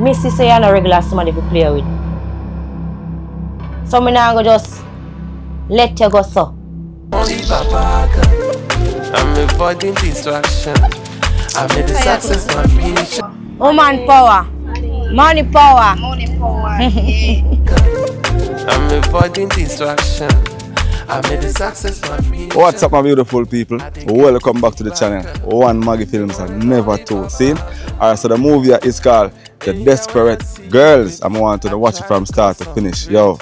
Missy say you're not regular somebody to play with. So me now go just let you go so. I'm avoiding distraction. I made the success my mission. Woman power. Money power. Money power. Yeah. I'm avoiding distraction. I made the success my mission. What's up, my beautiful people? Welcome back to the channel. One Maggie Films and never two. See? Alright, so the movie is called The Desperate Girls. I'm going to watch it from start to finish. Yo,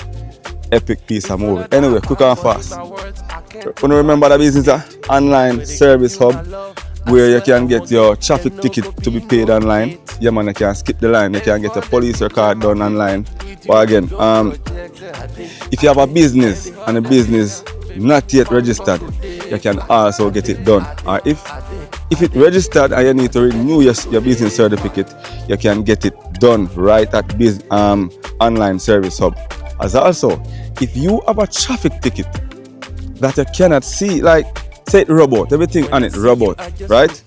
epic piece of movie. Anyway, quick and fast. When you remember the business, online service hub, where you can get your traffic ticket to be paid online. Yeah, man, you can skip the line. You can get a police record done online. But again, if you have a business and the business not yet registered, you can also get it done. Or if it registered and you need to renew your business certificate, you can get it done right at online service hub. As also, if you have a traffic ticket that you cannot see, like say it robot, everything on it robot, right?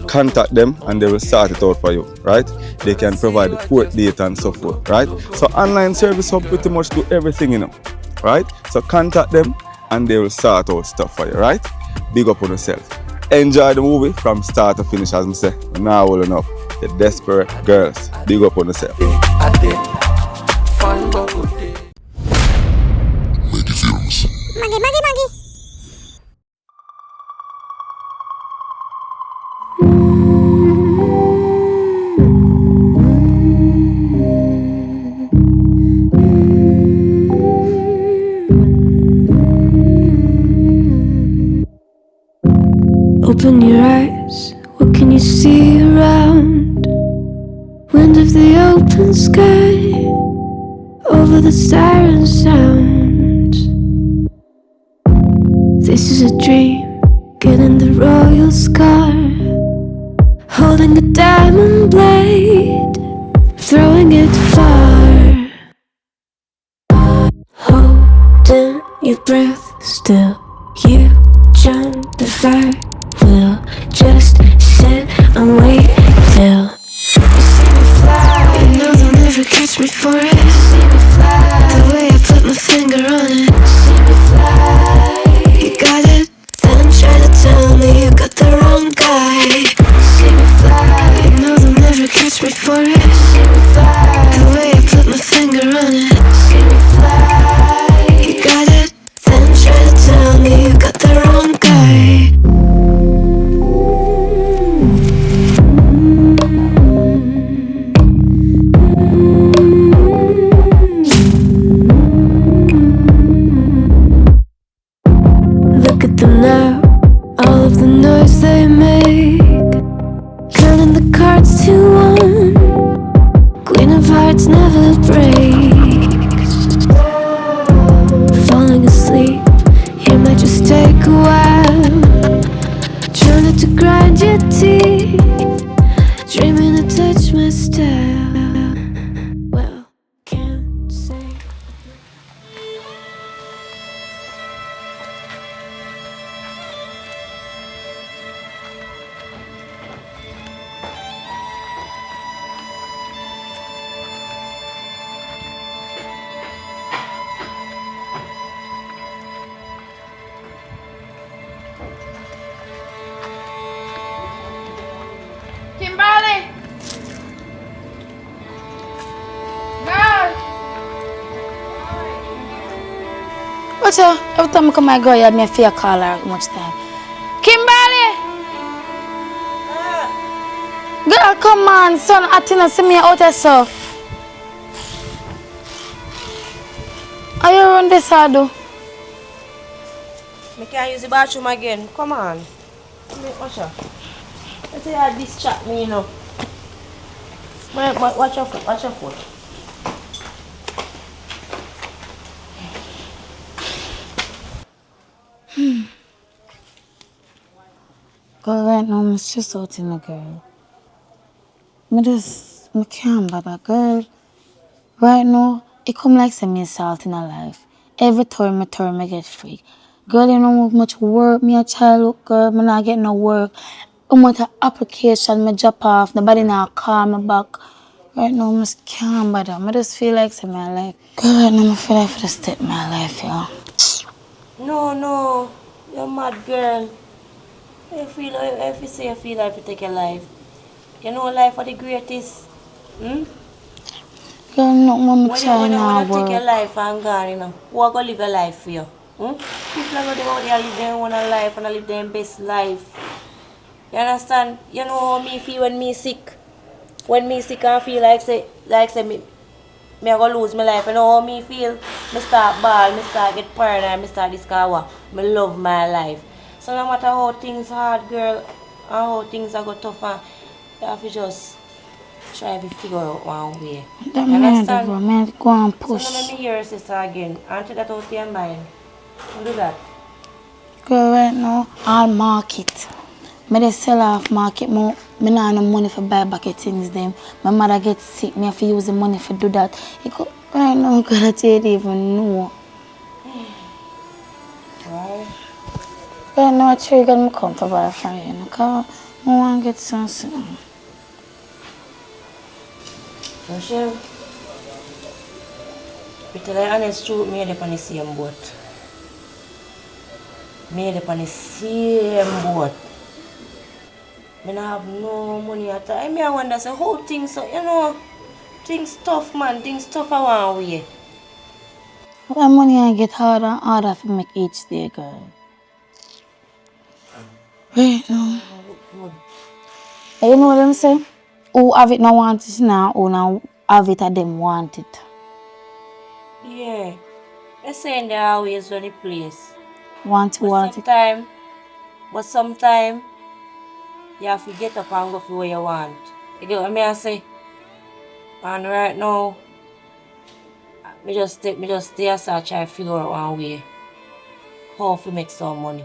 Contact them and they will sort it out for you, right? They can provide the court data and so forth, right? So online service hub pretty much do everything, you know, right? So contact them and they will sort out stuff for you, right? Big up on yourself. Enjoy the movie from start to finish, as I say. Now well enough. The Desperate Girls. Big up on yourself. Maggie. Open your eyes, what can you see around? Wind of the open sky, over the siren sound. This is a dream, getting the royal scar, holding a diamond blade, throwing it far. Holding your breath still, you jump the fire. We'll just sit and wait till you see me fly. You know they'll never catch me for it. See me fly. The way I put my finger on it. See me fly. You got it, then try to tell me you got the wrong guy. See me fly. You know they'll never catch me for it. See me fly. The way I put my finger on it. See me fly. You got it, then try to tell me you got the wrong guy. Look at them now, all of the noise they make, counting the cards to one. Queen of hearts never breaks. Falling asleep, here might just take a while. Trying not to grind your teeth, dreaming to touch my style. Well, can't say. Kimberly. Girl. What's up? Every time I come my girl, you have me a fear call her much time. Kimberly! Girl, come on, son. I think I see me out there, so. Are you run this or do? I can't use the bathroom again. Come on. Watch out. Let's say I distract me, you know. Watch your foot, watch your foot. Girl, right now, I'm just out in the girl. I can't bother, girl. Right now, it come like some assault in her life. Every time I get free. Girl, you know how much work me a child look, girl. Me not get no work. How much application me drop off. Nobody not call me back. Right now, I can't bother. I just feel like it's my life. Girl, right now, I feel like I just step my life, yo. No. You're mad, girl. If you say you feel like you take your life. You know life are the greatest. Hmm? Girl, no, mama When try now you take your work. life and gone, you know, who are going to live your life for you? Hmm? People are going to go out there and live their own life and live their best life. You understand? You know how me feel when me sick. When me sick I feel like say me I go lose my life. You know how me feel? Me start ball, me start get paranoid, me start discover. Me love my life. So no matter how things hard, girl, and how things are go tough, you have to just try to figure out one way. That You man, understand? bro, man, go and So now let push. me hear your sister again. Auntie that out of your mind. Don't do that. Girl, right now, all market. Me dey sell off market more. Me nah have no money for buy back the things them. My mother get sick, me have to use the money for do that. Right now, girl, I don't even know. Right? Right now, I try to come to buy from you, because I want to get something. Rochelle, to tell you honest truth, me dey on the same boat. Me dey on the same boat. Me not have no money at all. I wonder say how things so you know things tough man, things tough a one way. That money I get harder and harder to make each day, girl. Right now. Good. You know what I'm saying? Who have it now want it now, who now have it at them want it. Yeah. They saying they always run the place. Want it. But sometime you have to get up and go for where you want. You get what I say? And right now, me just stay aside try to figure out one way how to make some money.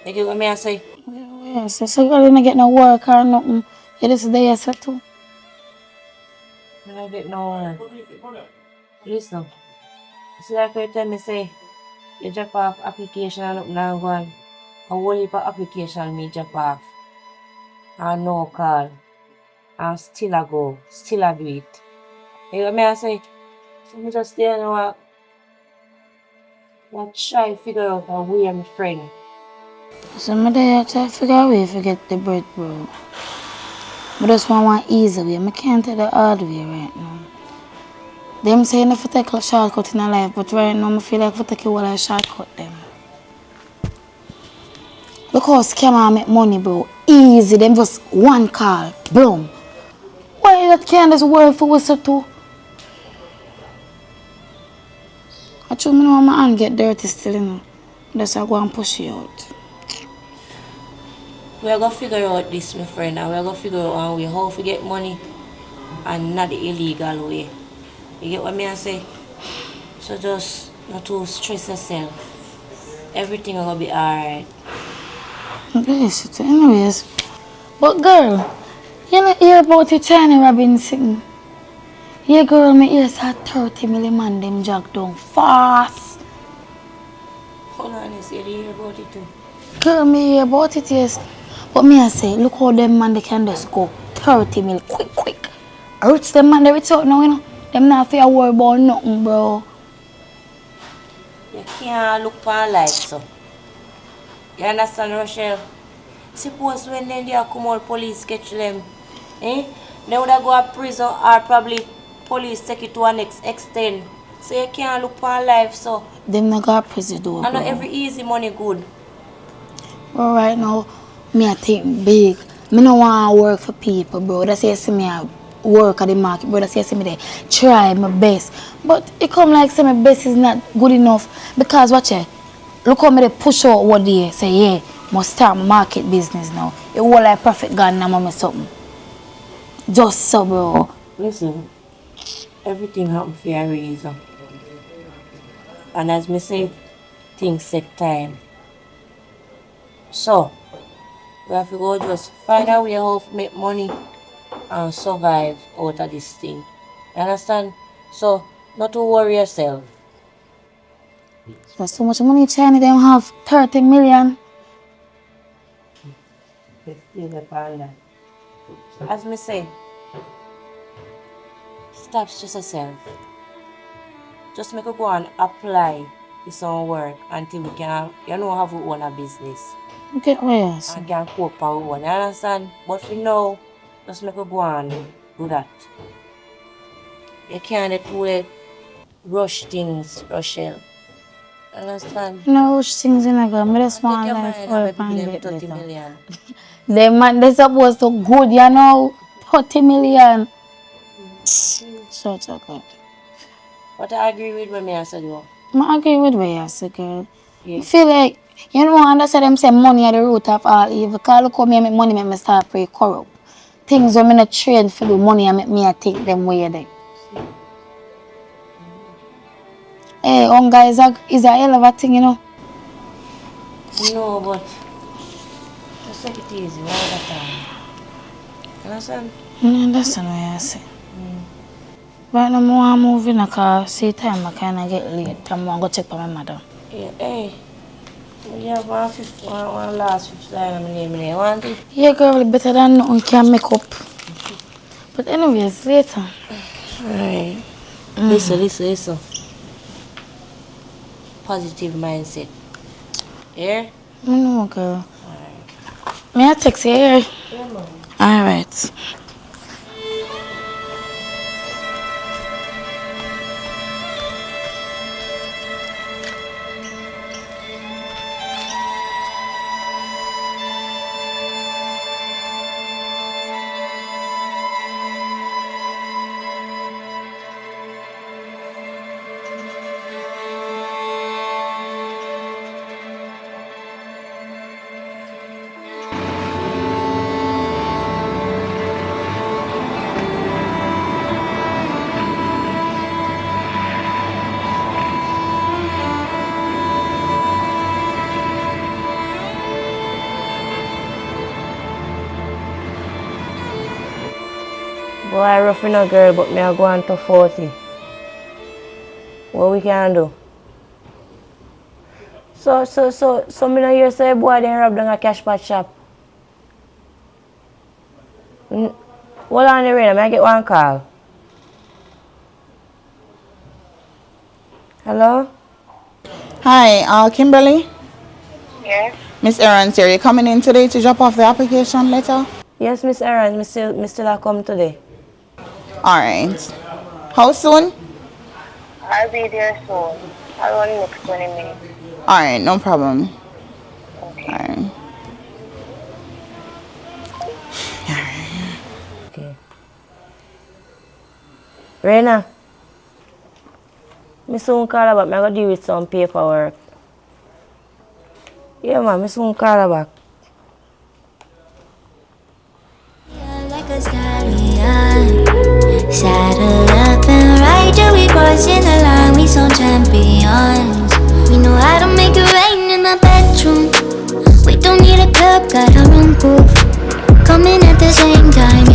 You get what I say? Yes, so girl, you not get no work or nothing. You just there yourself too. Me not get no listen. See like you tell me say you drop off application and up now go on. A whole heap of application me drop off. And no call. And still I go. Still I do it. You know what I say? So me just there now and try to figure out a way I'm friend. So me there try to figure a way to get the bread, bro. I just want one easy way. I can't take the hard way right now. Them say you never take a shortcut in life, but right now I feel like I take a whole shortcut them. Because scammer make money, bro. Easy, them just one call, boom. Why that can't just work for us too? I told me know my hand get dirty still, you know. That's why I go and push you out. We are gonna figure out this, my friend, and we are gonna figure out one way how to get money and not the illegal way. You get what I say? So just not to stress yourself. Everything will be alright. Bless it, anyways. But girl, you not hear about the China Robinson? Yeah, girl, me hear say 30 million man them jog down fast. Hold on, you say you hear about it too. Girl, me hear about it, yes. But me I say, look how them man they can just go 30 mil quick. I reach them man they reach out now, you know. Them not fear worry about nothing, bro. You can't look for life, so. You understand, Rochelle? Suppose when then they come out, police catch them, eh? They would go to prison or probably police take it to a next extent. So you can't look for life, so. Them not got prison door, I know bro. every easy money good. Bro, right now, me I think big. Me no want to work for people, bro. That's why you see me I work at the market, bro. That's why you see me there try my best. But it come like say my best is not good enough because watch it. Look how me they push out one day. Say yeah, must start my market business now. It was like perfect gun now, mama something. Just so, bro. Listen, everything happen for a reason. And as me say, things take time. So, we have to go just find a way how to make money and survive out of this thing. You understand? So, not to worry yourself. There's so much money China them have 30 million. Let's stay the panda. As me say, stop stress yourself. Just make you go and apply for some work until we can, you know, have our own a business. Okay, oh yes. And can cope our own, you understand? But for now, just make you go and do that. You can't do it, rush things, Rochelle. Understand? No rush things in a girl. I just want Take your life mind for and a maybe give bit them 30 later. million. The man, they supposed to good, you know. 30 million. Shut up, God. But I agree with what I said, though. I agree with what you say, girl. Yeah. I feel like, you know, understand them say money are the root of all evil. Because look how me make money make me start pretty corrupt. Things when me not trained for the money and make me take them way there. Hey, hunger is a hell of a thing, you know. No, but just take it easy, one at a time. Understand? I understand what you say. Right now, I want to move in because see time I kind of get late. I want to go check on my mother. Yeah, hey. We have one last 50 line on my name there, want it? Yeah, girl, better than nothing can make up. But anyways, later. Alright. Listen. Positive mindset. Yeah? No, girl. May I text you here? Yeah, man. Alright. Boy, rough in a girl, but me I go on to 40. What we can do? So me no hear say boy then rob down a cash pot shop. Hold on the rain, I get one call. Hello? Hi, Kimberly. Yes. Miss Aaron's here. You coming in today to drop off the application letter? Yes, Miss Aaron, me still a come today. All right. How soon? I'll be there soon. I'll only next 20 minutes. All right, no problem. All right. Okay. Rena, me soon call her back. I gotta deal with some paperwork. Yeah, man, me soon call her back. Like a stallion, saddle up and ride till we crossing the line. We some champions. We know how to make it rain in the bedroom. We don't need a club, got our own groove. Coming at the same time,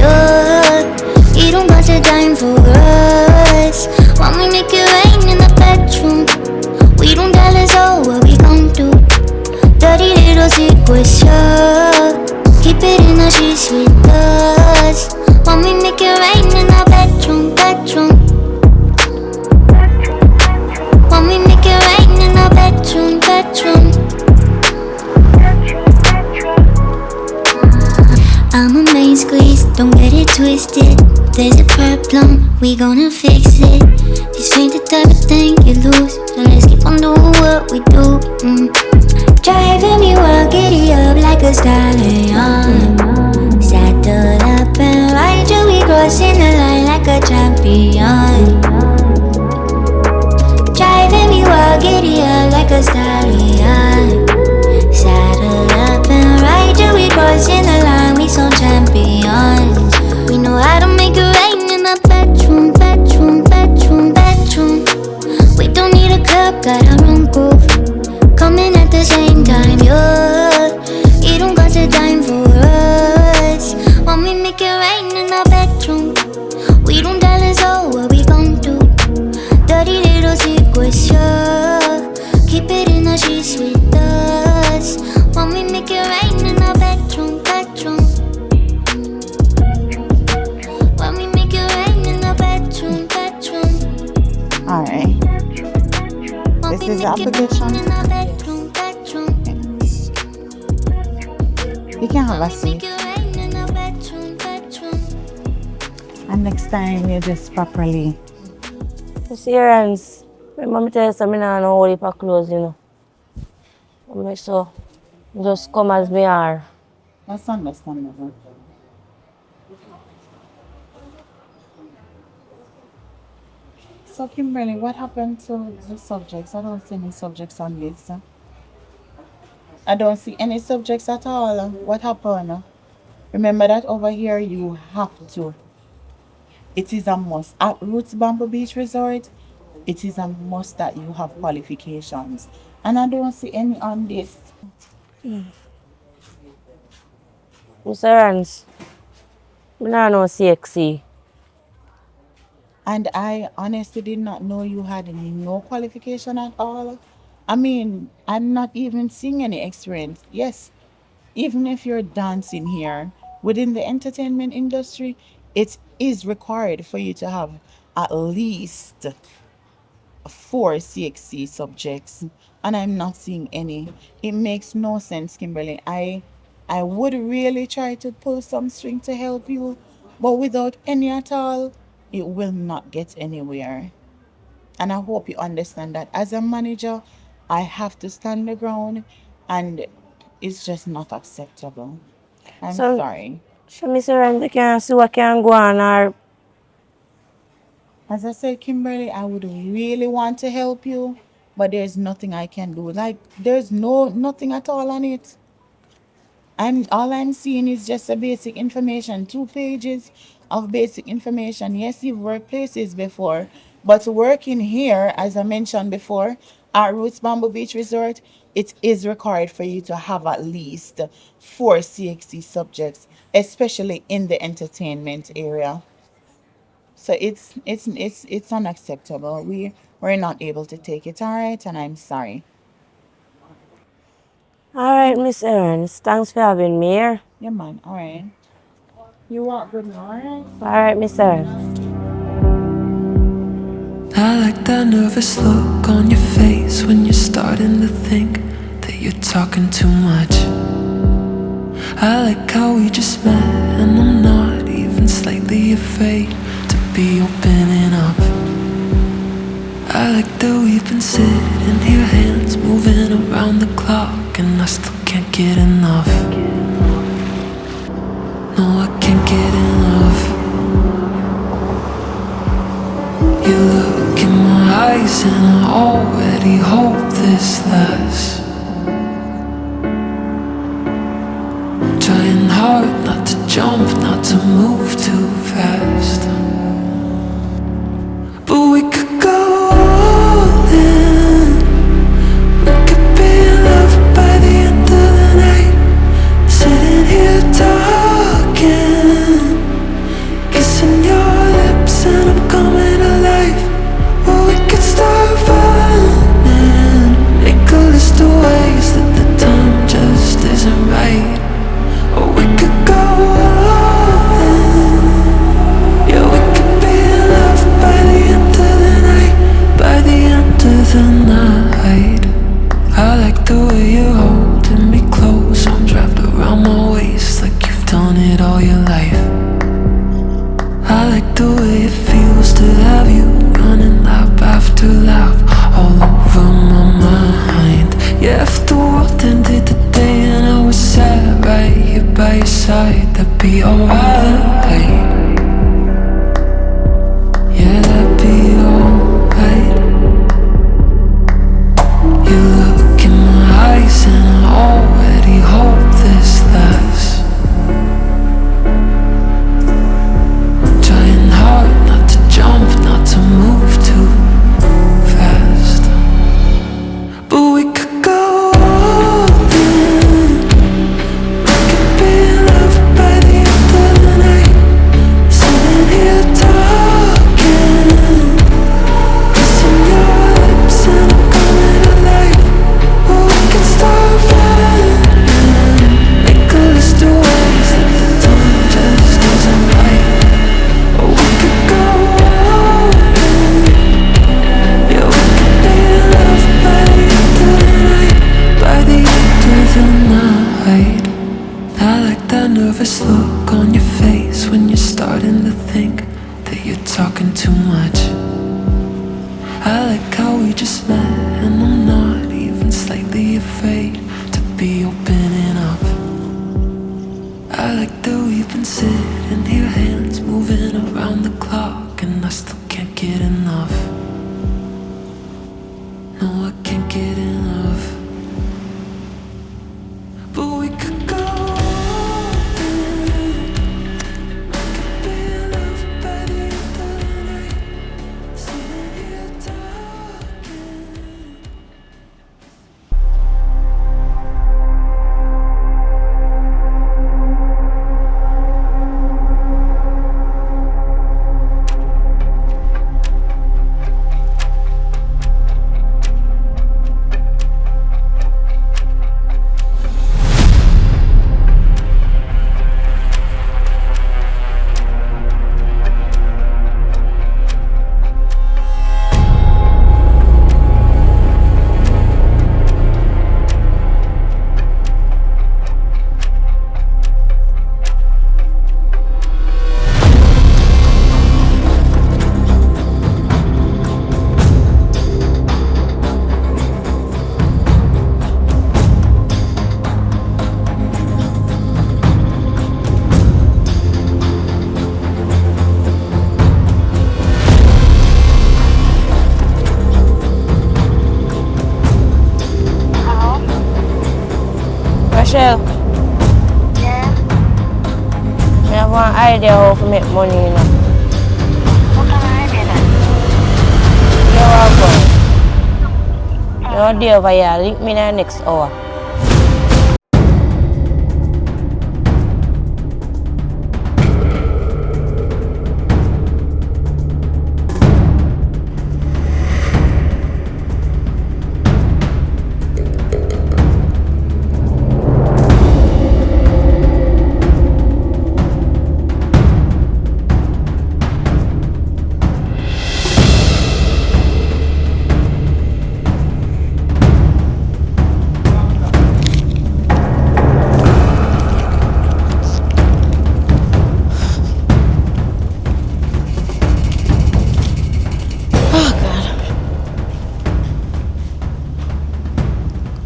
you don't got a dime for us. When we make it rain in the bedroom, we don't tell us all what we gon' do. Dirty little secrets, yeah. Keep it in the sheets with us. When we make it rain in the bedroom. When we make it rain in the bedroom. I'm a main squeeze, don't get it twisted. There's a problem, we gonna fix it. This ain't the type of thing you lose, so let's keep on doing what we do. Driving me wild, giddy up like a stallion. Saddle up and ride till we crossing the line like a champion. Driving me wild, giddy up like a stallion. Saddle up and ride till we crossing the line. We some champions. We know how to make it rain in the bedroom. We don't need a club, got our own groove. Coming at the same time, you don't got a dime for us. When we make it rain in the bedroom, we don't tell us all what we gon' do. Dirty little secrets, yeah. Keep it in the sheets with us. When we make it rain in the bedroom. This is the application. You can have a seat. And next time you just properly. You see your hands. Remember me tell you something, I don't know hold it for clothes, you know. So, just come as me are. That's understandable. So Kimberly, what happened to the subjects? I don't see any subjects on this. I don't see any subjects at all. What happened? Remember that over here you have to. It is a must. At Roots Bamboo Beach Resort, it is a must that you have qualifications. And I don't see any on this. Mr. Rans, I don't know CXC. And I honestly did not know you had no qualification at all. I mean, I'm not even seeing any experience. Yes, even if you're dancing here within the entertainment industry, it is required for you to have at least 4 CXC subjects, and I'm not seeing any. It makes no sense, Kimberly. I would really try to pull some string to help you, but without any at all, it will not get anywhere. And I hope you understand that as a manager, I have to stand the ground, and it's just not acceptable. I'm So, sorry. Mr. Rans, you can see what can go on or As I said, Kimberly, I would really want to help you, but there's nothing I can do. Like there's nothing at all on it. I'm seeing is just a basic information, 2 pages of basic information. Yes, you've worked places before, but working here, as I mentioned before, at Roots Bamboo Beach Resort, it is required for you to have at least 4 CXC subjects, especially in the entertainment area. So it's unacceptable. We're not able to take it, all right, and I'm sorry. Alright, Miss Ernst, thanks for having me here. Yeah, man, all right. You walk good now, all right? Alright, Miss Ernst. I like that nervous look on your face when you're starting to think that you're talking too much. I like how we just met and I'm not even slightly afraid to be opening up. I like that we've been sitting here, hands moving around the clock, and I still can't get enough. No, I can't get enough. You look in my eyes and I already hope this lasts. Trying hard not to jump, not to move too fast. But we could go all in. We could be in love by the end of the night. Sitting here talking, kissing your lips and I'm coming alive. Or we could start running, make a list of ways that the time just isn't right. Or we could go all in. Yeah, we could be in love by the end of the night. By the end of the night. I like the way you're holding me close, arms wrapped around my waist like you've done it all your life. I like the way it feels to have you running lap after lap all over my mind. Yeah, if the world ended today and I was sat right here by your side, that'd be alright. Yeah, that'd be alright. You look in my eyes and I already hope this lasts. Trying hard not to jump, not to move too fast. But we could go all in. We could be in love by the end of you're talking too much. I like how we just met, and I'm not even slightly afraid to be opening up. I like that we've been sitting here, hands moving around the clock, and I still can't get enough. No, I can't get enough. But we could go all day. I could be enough by the end of the night. Sitting here talking. Rachel, Yeah? I have one idea how to make money, you know. What can I do then? You are going. You're there over here. Link me in the next hour.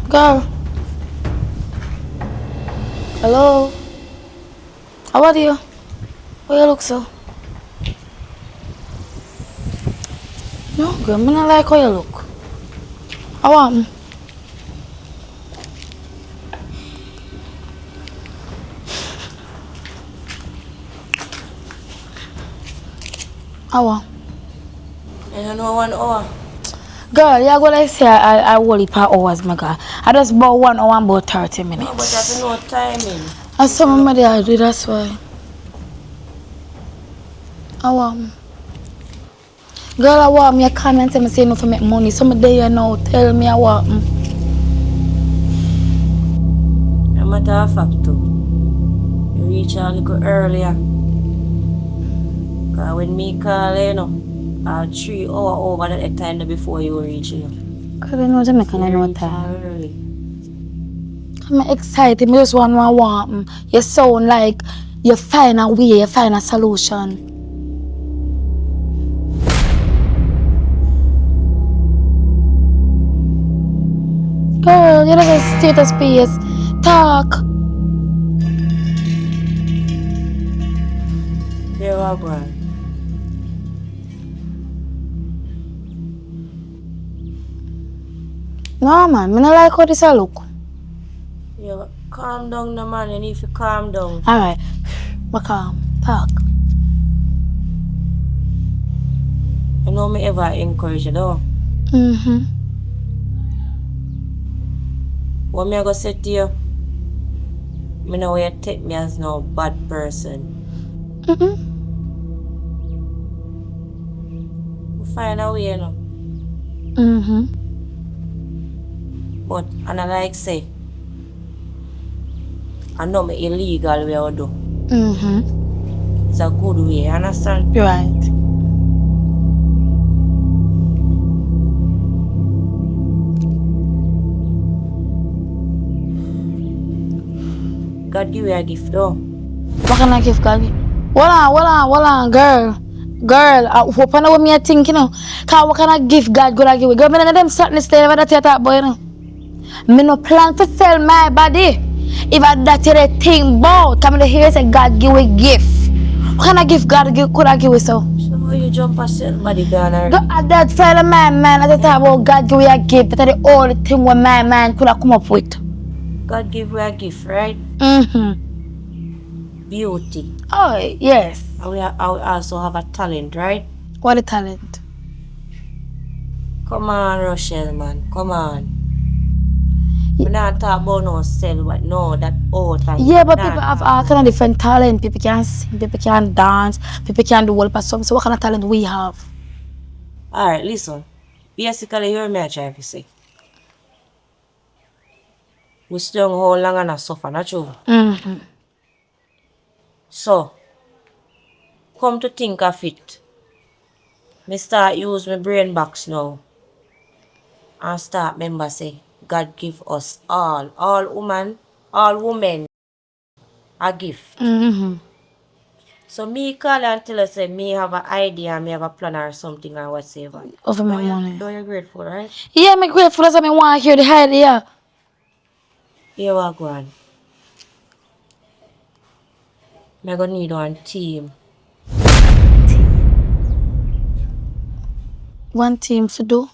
Girl. Hello. How are you? Why you look so? No, girl, I don't like how you look. How am I? How am I don't know 1 hour. Girl, you're going to say I only per hours, my girl. I just about 1 hour and about 30 minutes. No, but I have no timing. I saw my mother I do, that's why. How am I? Girl, I want me to come and tell me say no for make money. Some day you know, tell me I want. A matter of fact, too. You reach a little earlier. Because when me call you, know, 3 hours over the time before you reach, you know. I don't know Jamaican I know Reach time. early. I'm excited. I just want. You sound like you find a way, you find a solution. Girl, you never stay the space. Talk. There are going. No man, I don't like how this look. You calm down, the man. You need to calm down. Alright. But calm. Talk. You know me ever encourage you, though. What me I go say to you? Me know you take me as no bad person. We find a way, you know. But and I like say, I know me illegal way I do. It's a good way, you understand? You're right. God give you a gift though. What can I give God? Hold on, girl. Girl, I hope I know what me think, you know. Cause what kind of gift God gonna give me? Girl, me none of them certain stay over that theater boy, you know. Me no plan to sell my body. If I that you the thing bout, come to hear say God give a gift. What kind of gift God could I give you so? So how you jump a sell body gunner? Go at that side of my mind, I talk about God give you a gift. That's the only thing what my mind could have come up with. God give you a gift, right? Beauty. Oh, yes. And we also have a talent, right? What a talent. Come on, Rochelle, man. Come on. We not talk about no sell, but no, that out and Yeah, but people have all kind of different talent. People can sing, people can dance, people can do all of something. So what kind of talent we have? Alright, listen. Basically, hear me try to say. We still how long and suffer, not true? So, come to think of it, me start use my brain box now and start remember say God give us all women a gift. So me call and tell us say me have an idea, me have a plan or something or whatsoever. Over my money. Don't you grateful, right? Yeah, I'm grateful as I want to hear the idea. Here we go on. Me gonna need one team. One team to do.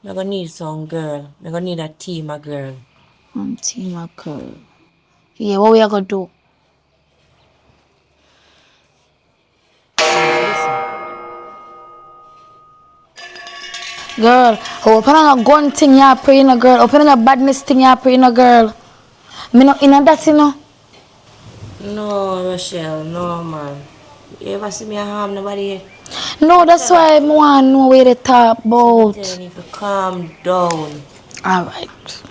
Me gonna need some girl. Me gonna need a team of girl. One team of girl. Yeah, what we are gonna do? Girl, open on a gun thing you praying a girl. Open on a badness thing you praying a girl. Me not in that, you know. No, Rochelle, no man. You ever see me harm nobody yet? No, that's why I want to know where they talk So about. I'm telling you to calm down. Alright.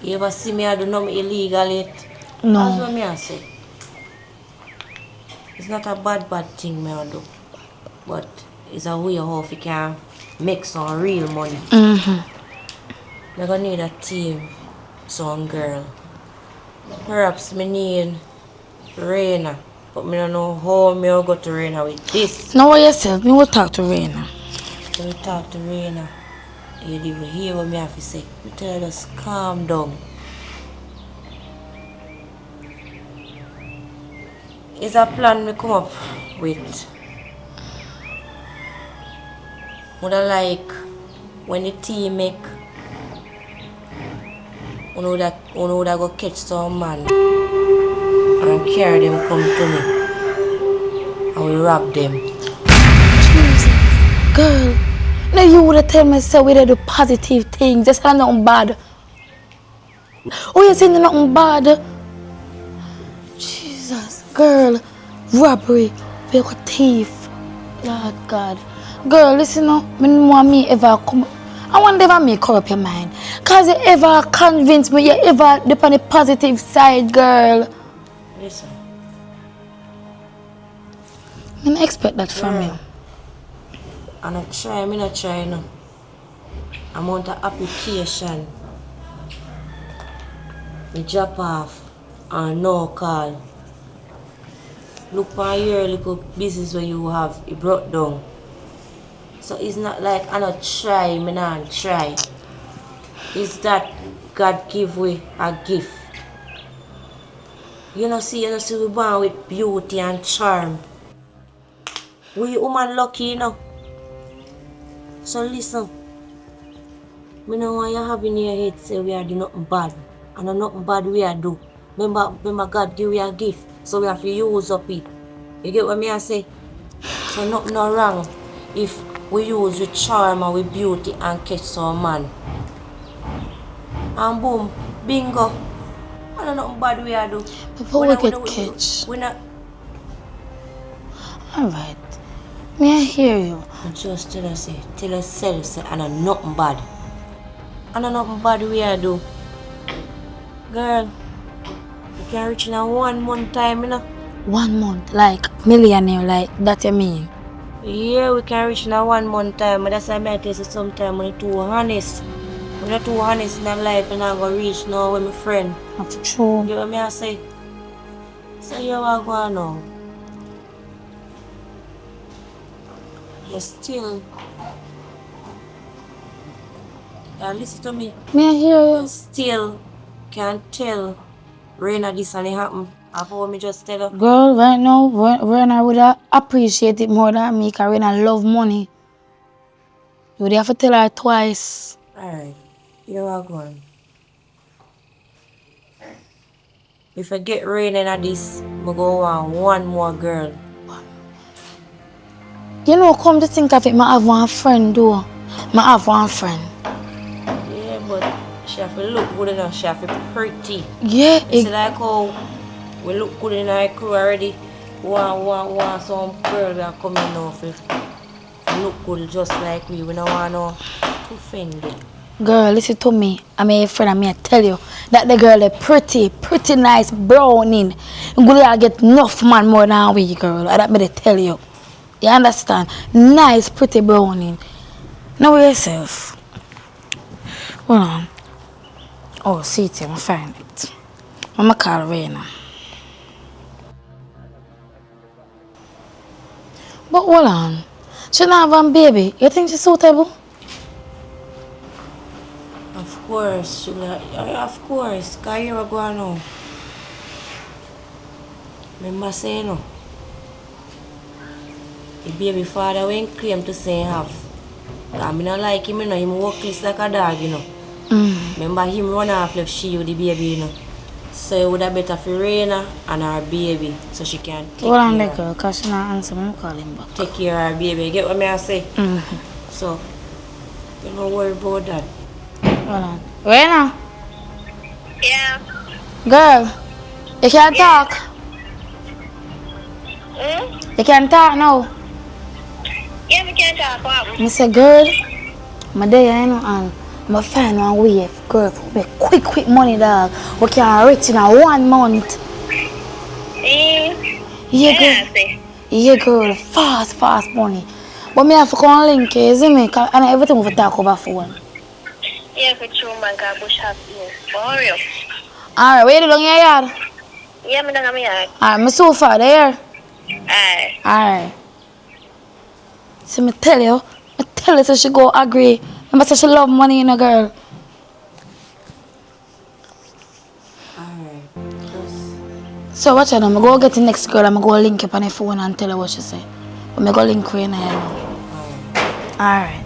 You ever see me do nothing illegal yet? That's No. what me I say. It's not a bad thing me I do. But it's a way how you can make some real money. Me gonna need a team, some girl. Perhaps me need Raina. But me don't know how me will go to Raina with this. Know what yourself, me will talk to Raina. When you talk to Raina, you didn't even hear what me have to say. You tell her just calm down. It's a plan me come up with. Would I like when the team make would I go catch some man and carry them come to me and we rob them. Jesus. Girl. Now you would have told me so we do positive things. That's not nothing bad. Oh, you're saying nothing bad? Jesus. Girl. Robbery. We got thief. Lord God. Girl, listen up. I don't want me ever come. I want never make up your mind. Cause you ever convince me, you ever dip on the positive side, girl. Listen. I didn't expect that from you. And me not try no. I'm on the application. Me drop off and no call. Look on your little business where you have, it brought down. So it's not like I not try, me not try. It's that God give we a gift. You know see we born with beauty and charm. We woman lucky, you know. So listen. Me know why you have in your head say we are doing nothing bad. And nothing bad we are do. Remember God give we a gift. So we have to use up it. You get what me I say? So nothing no wrong if we use with charm and with beauty and catch some man. And boom, bingo. I don't know nothing bad we are do. Before we get catch. We not. Alright. May I hear you? Just tell yourself say I know nothing bad. I know nothing bad we are do. Girl, you can reach in a 1 month time, you know. 1 month, like millionaire, like that you mean? Yeah, we can reach in a 1 month time, but that's why I tell you sometimes when you're too honest. When you're too honest in life, you're not going to reach now with my friend. That's true. You know what I say? So you are going now. But still, listen to me. Me I hear you. You still can't tell Raina this and it happen. I've what me just tell her. Girl, right now, Rena would appreciate it more than me because Rena love money. You would have to tell her twice. Alright, you are going. If I get Raina at this, I go on one more girl. You know, come to think of it, I have one friend though. I have one friend. Yeah, but she have to look good enough. She have to be pretty. Yeah, It's like how we look good in our crew already. Want some girl that come in now for look good just like we. We don't want no to offend it. Girl, listen to me. I'm a friend and me I tell you that the girl is pretty nice browning. And gonna get enough man more than we, girl. I that me they tell you. You understand? Nice, pretty browning. Know yourself. Hold on. Oh, see it, I find it. I'm gonna call Raina. But hold on. She not have a baby. You think she's suitable? Of course, sugar. Of course. Because you are going now. Remember saying no? The baby father won't claim to say have. Because I don't like him, you know. He workless like a dog, you know. Remember him run off left she with the baby, you know. So it would have better for Raina and her baby so she can take Hold on, care that girl, because she not answer me. I'm call him back. take care of her baby. You get what I say? So, you don't worry about that. Hold on. Raina, Yeah. girl, you can talk. You can talk now. Yeah, we can talk about I say, girl, my day, you know, and I'm find one way, girl, for make quick money, dog. We can rich in a 1 month. Yeah, girl. Yeah, girl, fast money. But me have to come link, you see me? And everything we talk over phone. Yeah, for true, man, got bush happy. Hurry up. Alright, wait along your yard. Yeah, me don't have me yard. Alright, my sofa there. Aye. Alright. See, me tell you so she go agree. Remember, say she love money, you know, girl. Alright. So watch out, I'm go get the next girl. I'm go link up on the phone and tell her what she say. But me go link her in here now. Alright.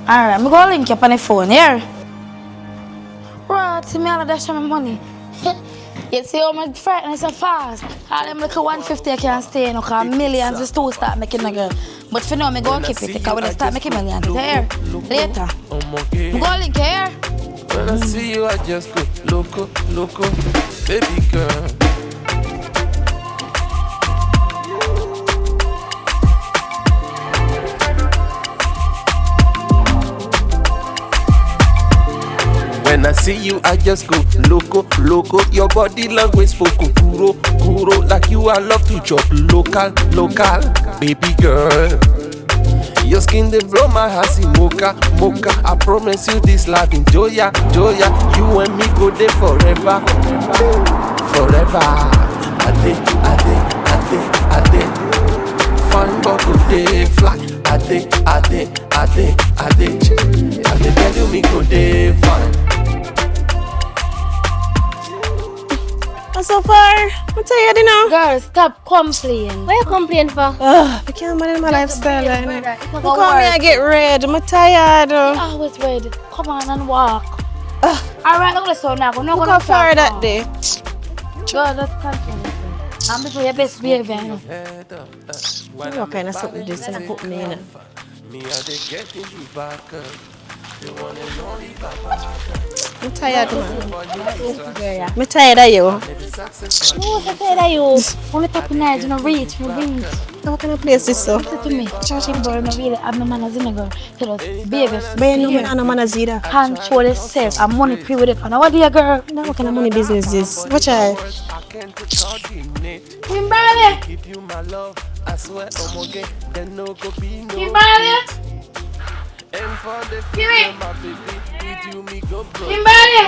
Alright, I'm go link up on the phone, yeah? Right, see me all of that show my money. You see how my frightened so fast. All them little 150 I can't stay, no, because millions is still start making a girl. But for now, I'm going to keep it, because when I start making millions, there, later. I'm going to link here. When I see you, I just go loco, baby girl. When I see you, I just go loco. Your body language spoke guru. Like you, I love to chop local, baby girl. Your skin they blow my heart, see mocha. I promise you this life in joya. You and me go there forever. Ade. Fine but go there fly. Ade. Tell you me go there fine. So far, I'm tired now. Girl, stop complaining. What you complain for? I can't manage my lifestyle right now. Look how me I get red. I'm tired. Always ready. Come on and walk. Alright, look at this now. Look how far that day. Girl, let's continue. I'm before your best behavior. You know. What kind of something this and put me in it? Me are they getting you back up. You want to only I'm tired, man. I'm tired of you. No, I'm tired of you. When we talk nice, you know, reach. What kind of place this so? Listen to me. Churching girl, no really have no manners in the girl. Tell us, baby, Man, you have no manners either. control yourself and money pre with it. And what do you, girl? Now what kind of money business this? Watch out. Kimberly! give you my love. I swear, then no go be no. Kimberly! And for the Kimmy! my baby, did you me go broke? Kimberly!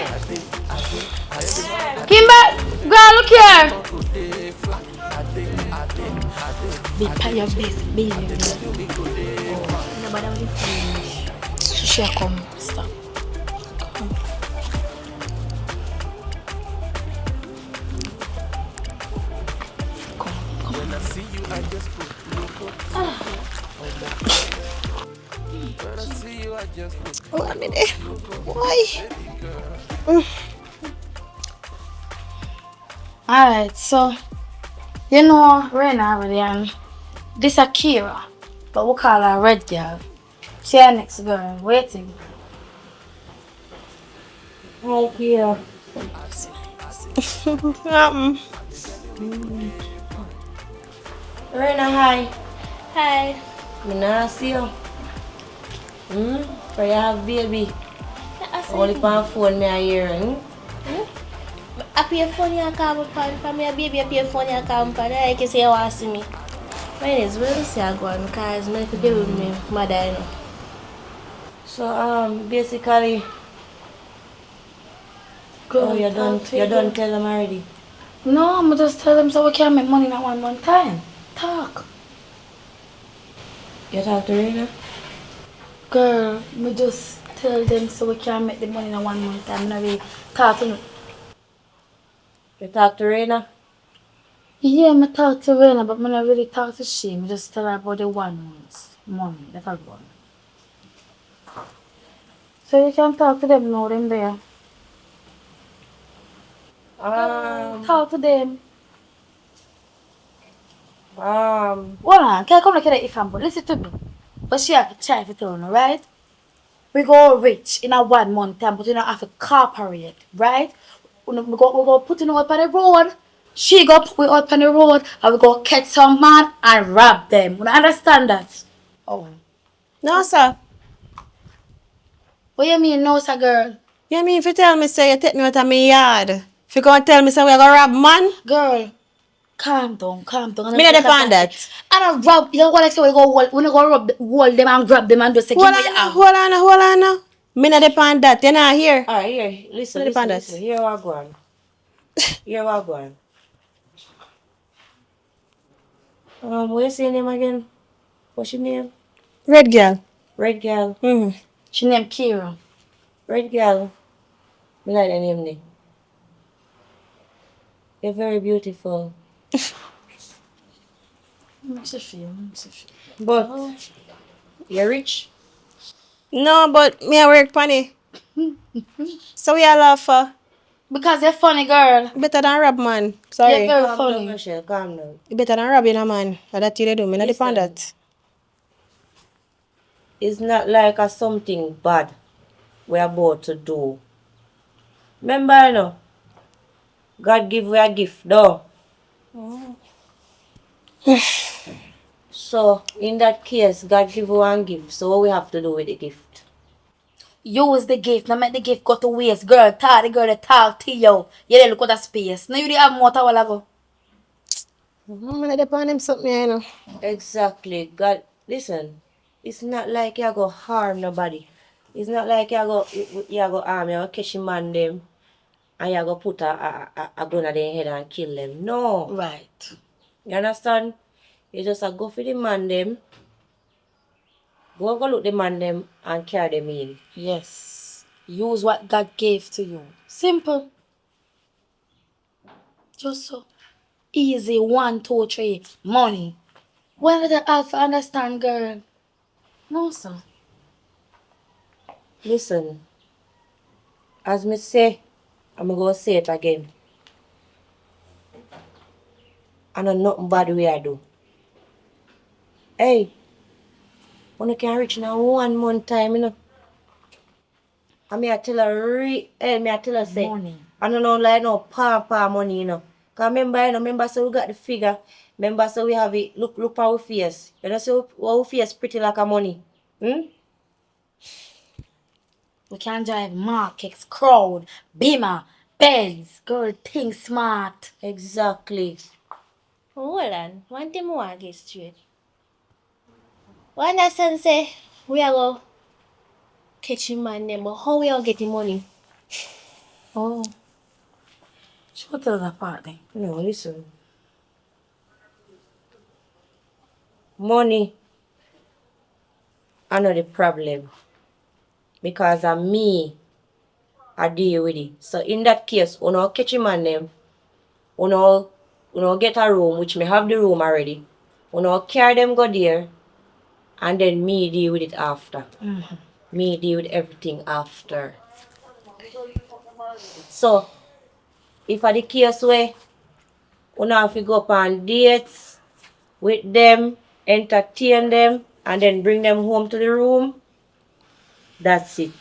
Kimberly! Girl, look here! Ade. Big pie your best baby. Nobody will finish. So she come. Stop. Come. Come. When I see you, I just go loco. When I see you, I just go Oh, I mean, why? Alright, so you know Rena already and this Akira, but we call her Red Girl. She our next girl waiting. Hi, Kia. Um, Rena, hi. hi. Me nah see you. For you have baby. Only on phone me I hear. I pay phone you come pan for me a baby I pay phone you come pan I can say you want to see me. Mine is where say I go on because I have to deal with me mother you know. So basically, Girl, you don't tell them already. No, I'ma just tell them so we can make money in at one time. Talk. You talk to Rena? Girl, me just tell them so we can make the money in a 1 month time. Now we talking. You talk to Rena? Yeah, me talk to Rena, but me not really talk to she. Me just tell her about the 1 month money. That's all one. So you can talk to them now, them there. Talk to them. Hold on, can I come like that if I'm but listen to me. But she have to try to tell you, right? We go rich in a 1 month time, but you don't have to cooperate, right? We go put it up on the road. She go put it up on the road and we go catch some man and rob them. You understand that? Oh. No, sir. What you mean, no, sir, girl? You mean if you tell me, say, you take me out of my yard? If you gonna tell me, say, we gonna rob man? Girl, calm down, calm down. Me not depend that. And I rob, you know what I say, we go hold them and grab them and just say, give me your hand. Hold on. Me not depend that. You're not here. Alright, here. Listen. Here what go on. Here what go on. What you say your name again? What's your name? Red girl. Red girl. She named Kira. Red girl. I like the name there. You're very beautiful. Makes you feel. But you're rich. No, but me I work funny. So we all laugh for. Because you're funny, girl. Better than rob man. You're Sorry. very Calm funny. down, Michelle. Calm down. Better than robbing a man. That you do. Me not depend Listen. that. It's not like a something bad we're about to do. Remember, you know, God give you a gift, though. So, in that case, God give you one gift. So, what we have to do with the gift? Use the gift. Now make the gift go to waste. Girl, talk the girl that talk to you. You didn't look at the space. Now you didn't have more to while ago. Me not depend him something, you know. Exactly. God, listen. It's not like you go harm nobody. It's not like you go catch him man them and you go put a gun at their head and kill them. No. Right. You understand? You just go for the man them. Go look the man them and carry them in. Yes. Use what God gave to you. Simple. Just so. Easy. 1, 2, 3. Money. When did I have to understand, girl? No, sir. Listen. As me say, I'm going to say it again. I know nothing bad way I do. Hey, when you can reach now 1 month time, you know. And me I tell her say, Money. I don't know like no pa money, you know. Cause remember so we got the figure. Remember so we have it, look our face. You know so our face pretty like a money. We can drive markets, crowd, Beamer, Benz. Girl, think smart. Exactly. Hold on. One thing I want to get straight. One understand say we are go catching man them, but how we are getting money? Oh. She will tell that part then. No, listen. money are not the problem. Because of me, I deal with it. So in that case, when I catch him and them, when I get a room, which may have the room already, when I carry them go there, and then me deal with it after. Me deal with everything after. So, if I the case where you have to go up on dates with them, entertain them, and then bring them home to the room, that's it.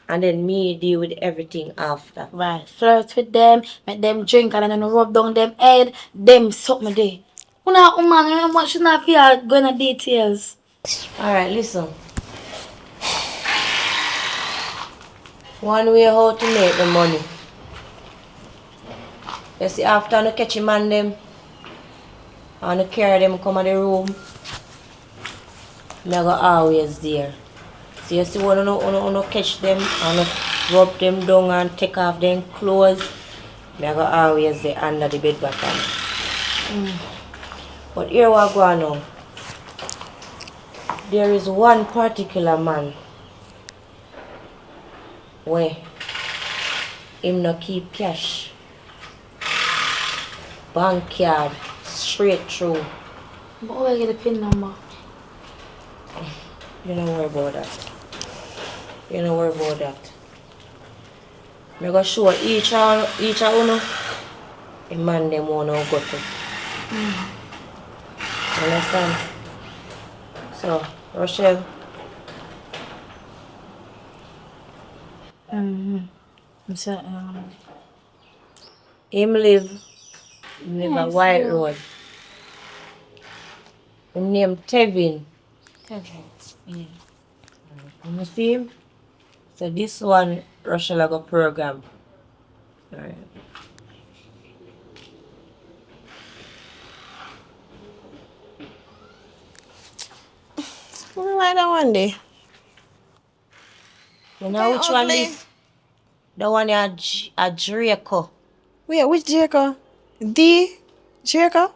And then me deal with everything after. Right. Flirt with them, make them drink and then rub down them head, them something there. Una woman, you know what should not feel going into details. Alright, listen. One way how to make the money. You see, after I catch him and them, and I carry them come to the room, I go always there. So you see when you catch them and rub them down and take off them clothes, I go always there under the bed bottom. But here we go now. There is one particular man where him no keep cash. Bank card straight through. But where get the pin number? You don't worry about that. You don't worry about that. I'm going to show each of you the man them want to go to. Understand? So, Rochelle. So, Him live a White Road. Him name Tevin. okay. Yeah. You see him? So this one Rochelle go program. Alright. Why that one day? You know which one this? The one at Draco. Wait, which Jacob? The Jacob?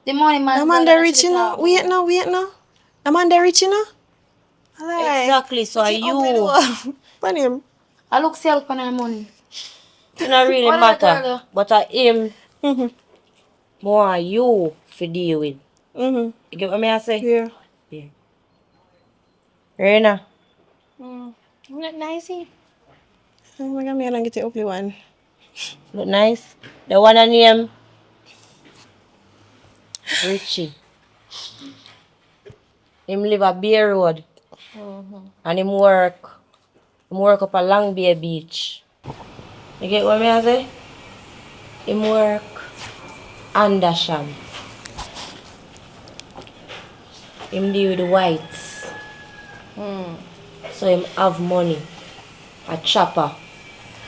The money man. The man they rich, you know? Wait now. The man they rich, you know? Alright. Exactly, so are you. What him? I look sell for my money. It don't really What matter. the- But I him more you for deal with. Mm-hmm. You get what I say? Yeah. Yeah. Rena. Look nicey. Oh my god, I don't get the ugly one. Look nice. The one I name Richie. Him live a Bear Road. And him work up a Long Bay Beach. You get what I say? Him work Andersham. Him deal with the whites. So him have money. A chopper.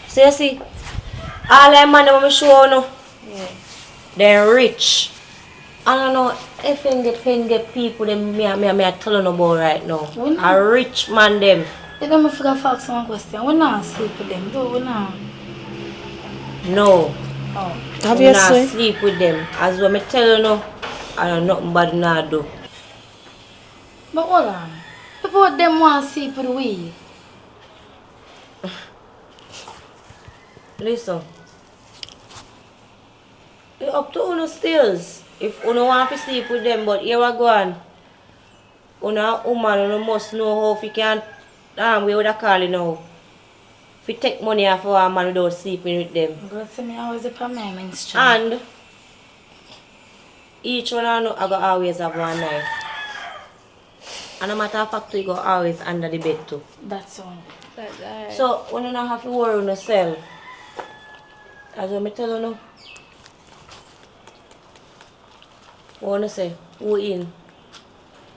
So you see, all them man when I show you, they're rich. I don't know if you can get people them me telling about right now. A rich man them. You don't forget to ask one question. We not sleep with them, though. We not. No. Oh. We not sleep with them. As when I tell you now, I don't know nothing bad not do. But hold on. People them want to sleep with we. Listen. It's up to you stills. If you want to sleep with them, but here we go on. You woman, you must know how if you can we would call it now. If you take money off of a man without sleeping with them. But to me, always a commandment. And each one of you I go always have one knife. And no matter of fact, you go always under the bed too. That's all. That's alright. So when you don't have to worry on yourself. As what I tell you now. What you say? Who in?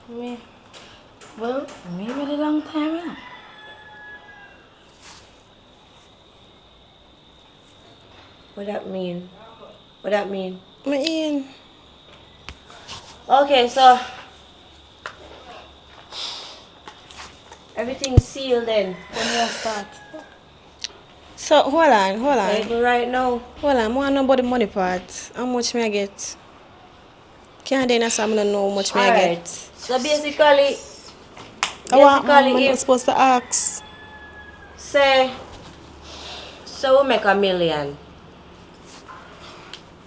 Me. Well, me with a long time now. What that mean? What that mean? Me in. Okay, so everything's sealed then. When you start. So hold on. Like right now. Hold on, I want to know about the money part. How much may I get? Can't then I don't know how much me I Alright. get. So basically, I want basically I'm if supposed to ask. say so we make $1 million.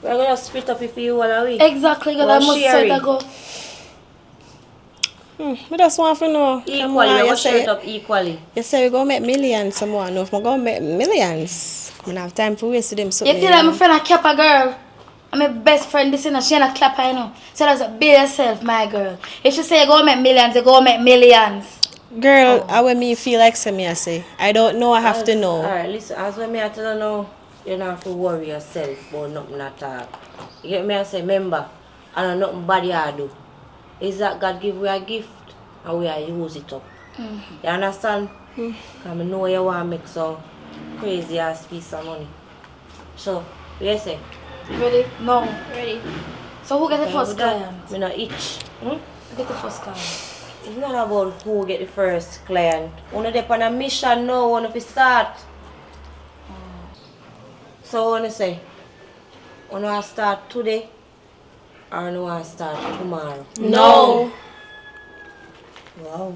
We're gonna split up if you want a week. Exactly, because I must say that go. I just want to know. Equally, we're gonna share it up equally. You say we're gonna make millions, someone. If we're gonna make millions, I don't have time to waste them. So You feel like my friend a cap a girl. I'm my best friend, this and she ain't a clapper, you know. So that's be yourself, my girl. If she say go make millions, you go make millions. Girl, how when me feel like me I say. I don't know, I have to know. Alright, listen, as when me I tell you know, you don't have to worry yourself about nothing at all. You get me I say, remember, I know nothing bad you do. Is that God give we a gift and we are use it up. You understand? Because I know you want to make some crazy ass piece of money. So, what you say? Ready? No. Ready? So who get the first client? Me not itch. Who get the first client? It's not about who get the first client. Only they on a mission now, one if you start. So what you say? You want to start today or you want to start tomorrow? No. Wow.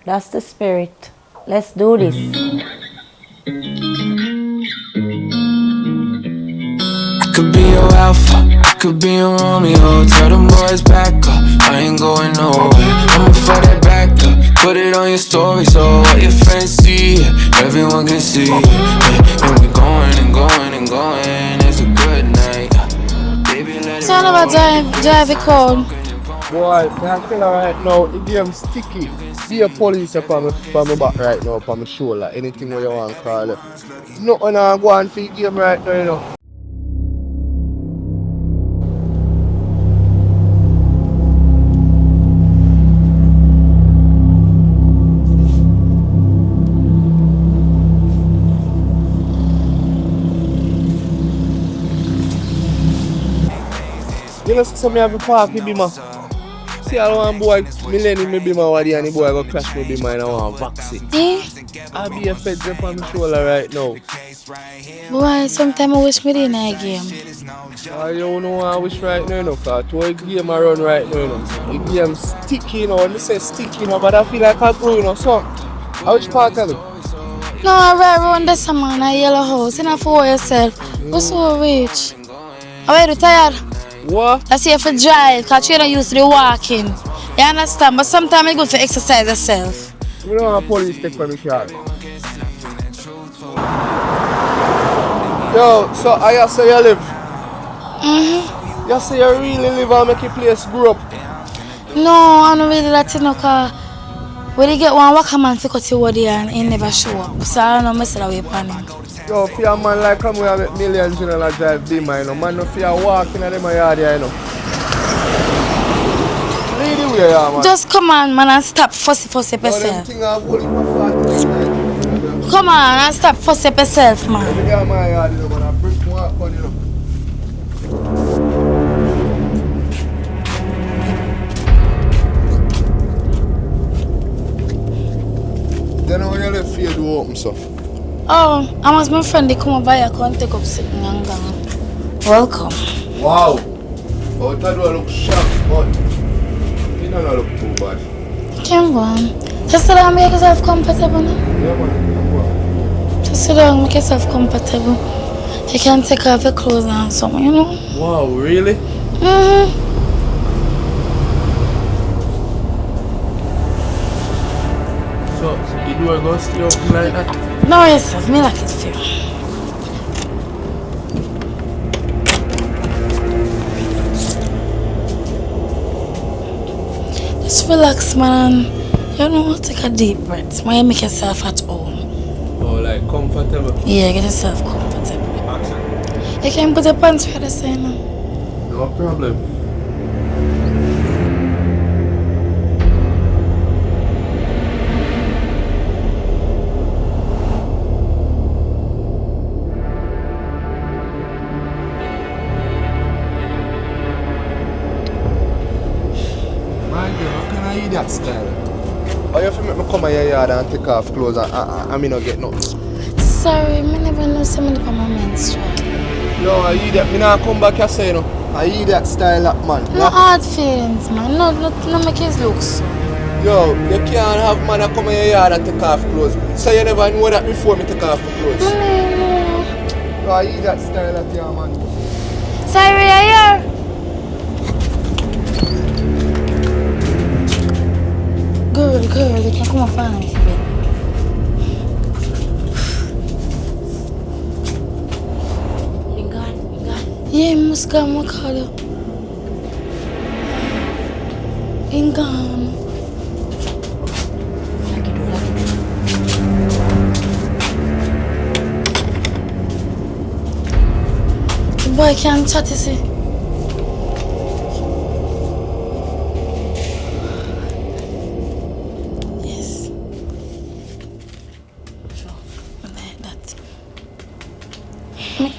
That's the spirit. Let's do this. I could be your alpha, I could be your Romeo. Tell them boys back up, I ain't going nowhere. I'ma for that back up, put it on your story so what your friends see it, everyone can see it. Yeah, and we going and going and going, it's a good night. Baby, let it So I'm about drive it cold. Boy, I feel right now, the game sticky. Be a police upon my back right now, upon my shoulder, anything what you want to call it. Nothing I go on for the game right now, you know. You know, so me have a park with Bima. See, I want boy, me lending me Bima what and the boy go crash me Bima and I want vaccine. I'll be a fed up on my shoulder right now. Boy, sometimes I wish me didn't have a game. You don't know what I wish right now, because to a game I run right now, you know. The game sticky, you know, when they say sticky, you know, but I feel like I grow, you know, so. Which part of it? No, I ride around this man a yellow house, you know, for yourself. You're so rich. Are you tired? What? I see you for drive, because you're not used to the walking. You understand? But sometimes it's good to exercise yourself. You know how police take from me car. Yo, so I say you live? You say you really live and make your place grow up? No, I don't really like to know, because when you get one worker man to cut your there and he never show up. So I don't know, I say that way upon him. Yo, for a man like come we have millions, you know, like drive Bima, you know. Man, no fear walking in them yard here, you know. Lead the way, yeah, man. Just come on, man, and stop fussy yourself. Come on and stop fussy yourself, man. Yeah, my yard, you know, man. I brick walk on, you know. Then when you left here, do open stuff. Oh, I was my friend, they come over here, come take up sitting and go. Welcome. Wow. Oh, that do look sharp, but it don't look too bad. Come on. Just sit down and make yourself comfortable now. Yeah, man. Just sit down and make yourself comfortable. You can take off your clothes and something, you know? Wow, really? So, you do a go stay open like that? No, yourself, me like it feel. Just relax, man. You know, take a deep breath. Why you make yourself at home? Oh, like comfortable? Yeah, get yourself comfortable. Action. You can put your pants where they say now. No problem. That style. How you feel make me come in your yard and take off clothes and me not get nothing? Sorry, I never know somebody from my menstrual. Yo, you that me not come back here say, you know. I hear that style up, man. No hard feelings, man. No make his looks. Yo, you can't have man that come in your yard and take off clothes. So you never know that before me take off my clothes. No. Yo, I hear that style up here, man. Sorry, are you? Girl, you can come and find me. You gone? Yeah, you must come and call you. In gone. The boy can't chat, you see. Yes. Sure. Like that.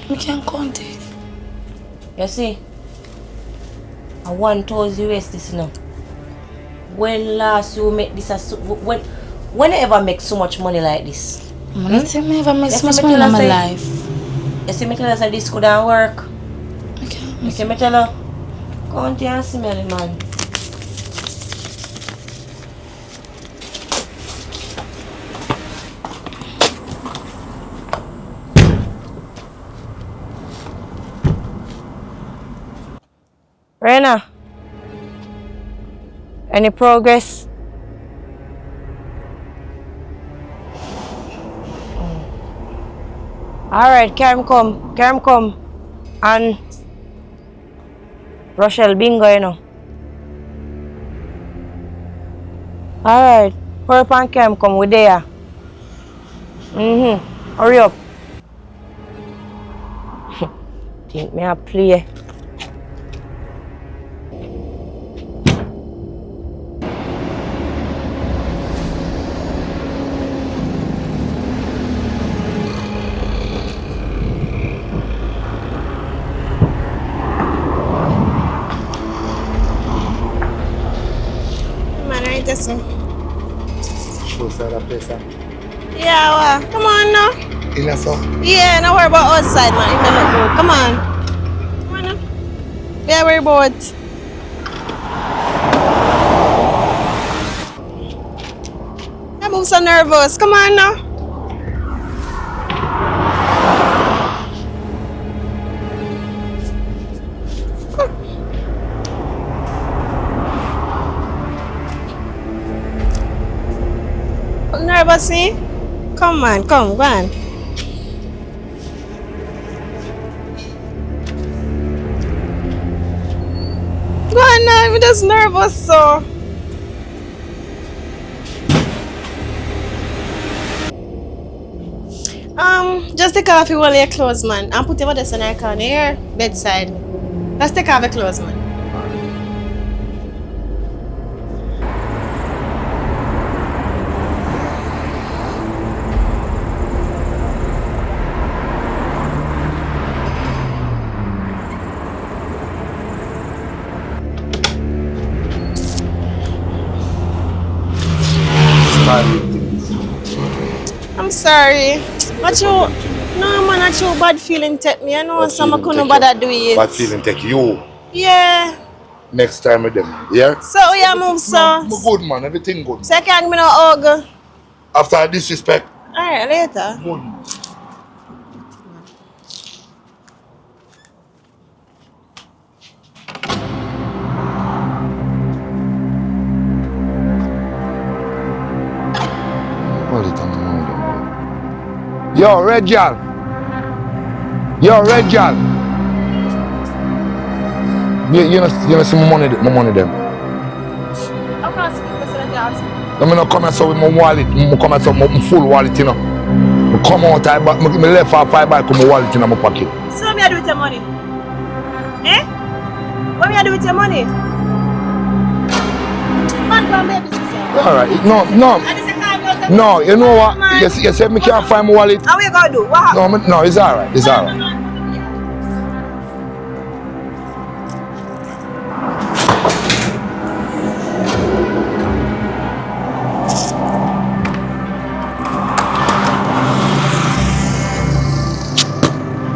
Me can't count it. You see? I want towards US this now. When last you make this when you ever make so much money like this? I think I never make so much money in my life. You see me tell us that this couldn't work. Okay. You see me tell her, come here and see me, man. Rena, any progress? Alright, Karim come. And Rochelle, bingo, you know. Alright, hurry up and Karim come, we're there. Hurry up. Think me a play. Show side of place, huh? Yeah, well, come on now. In a so? Yeah, no worry about outside, man. If I look good. Come on. Come on now. Yeah, worry about. I move so nervous. Come on now. Nervous, eh? Come on, come, go on. Go on now, I'm just nervous, so. Just take off your your clothes, man, and put your body on your corner here, bedside. Let's take off your clothes, man. I'm sorry. But you, no man, not you bad feeling take me. I know some I couldn't bother do it. Bad feeling take you. Yeah. Next time with them, yeah? So yeah, move so. I'm good, man. Everything good. So you can't give me no hug. After disrespect. Alright, later. Good. Yo, red girl. You know see my money them. How can I see people say that you ask me? I'm not come out with my wallet. I'm come out with my full wallet, you know. I come out, I left for 5 back with my wallet in my pocket. So what me I do with your money? Eh? What me I do with your money? Man, come baby, sister. Alright, no, you know what? You said me can't find my wallet. How you gonna do? What happened? No, it's alright. It's alright.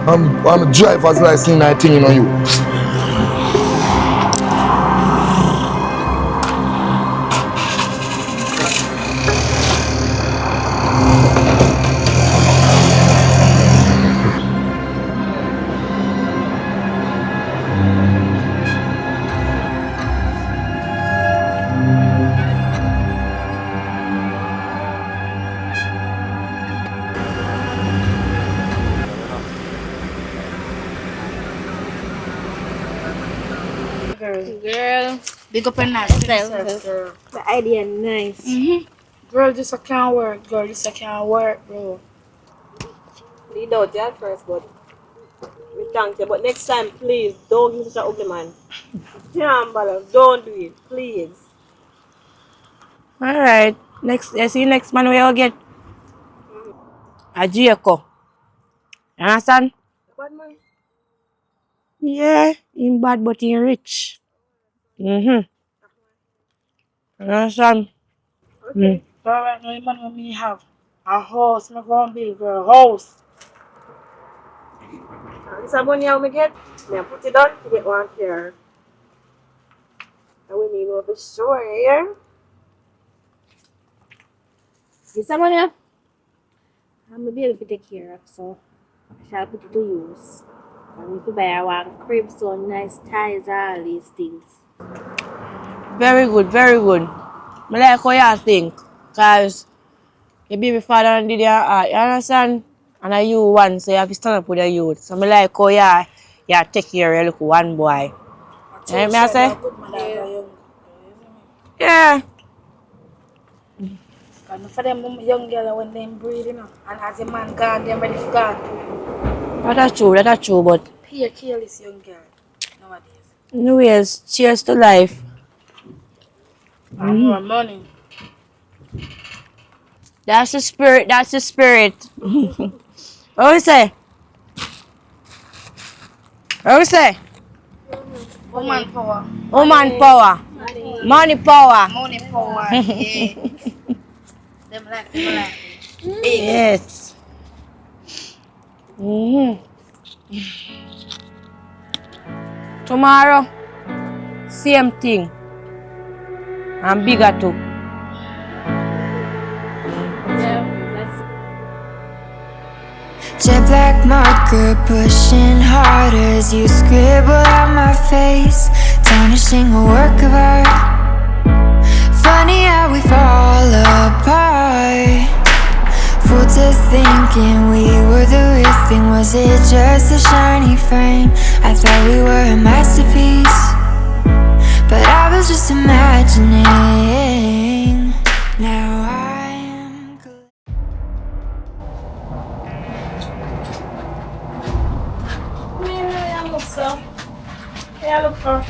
I'm a driver's license, I think, you know you. Big up and nice. The idea nice. Girl, this can't work. Girl, this can't work, bro. We doubt you at first, but we thank you. But next time, please, don't give me such an ugly man. Damn, brother, don't do it, please. Alright, next, I see you next man we all get. A Jacob. You understand? Bad man. Yeah, him bad but he rich. You understand? Okay. So right now, the man when me have a house, my gonna build a house. This is money I will get. I put it on to get one here. And we need to be sure, yeah? This money I'm gonna be able to take care of, so I shall put it to use. And if you buy one crib, so nice ties, all these things. Very good, very good. I like how you think. Because your baby father did your heart, you understand? And you one, so you have to stand up with the youth. So I like how you take care of your little one boy. You know what I say? Yeah. And for them young girl when they breed, you know, and as a man gone, they're ready for gone. That's true, but Peer careless young girl nowadays. anyways, cheers to life. And more money. That's the spirit, that's the spirit. What we say? What we say? Woman power. Woman power. Money power. Money power, yeah. Them like. Yes. Tomorrow, same thing. And bigger too. Jet black marker pushing harder as you scribble on my face, tarnishing a work of art. Funny how we fall apart. Fool to thinking we were the real thing. Was it just a shiny frame? I thought we were a masterpiece, but I was just imagining. Now I'm good. Yeah, look for.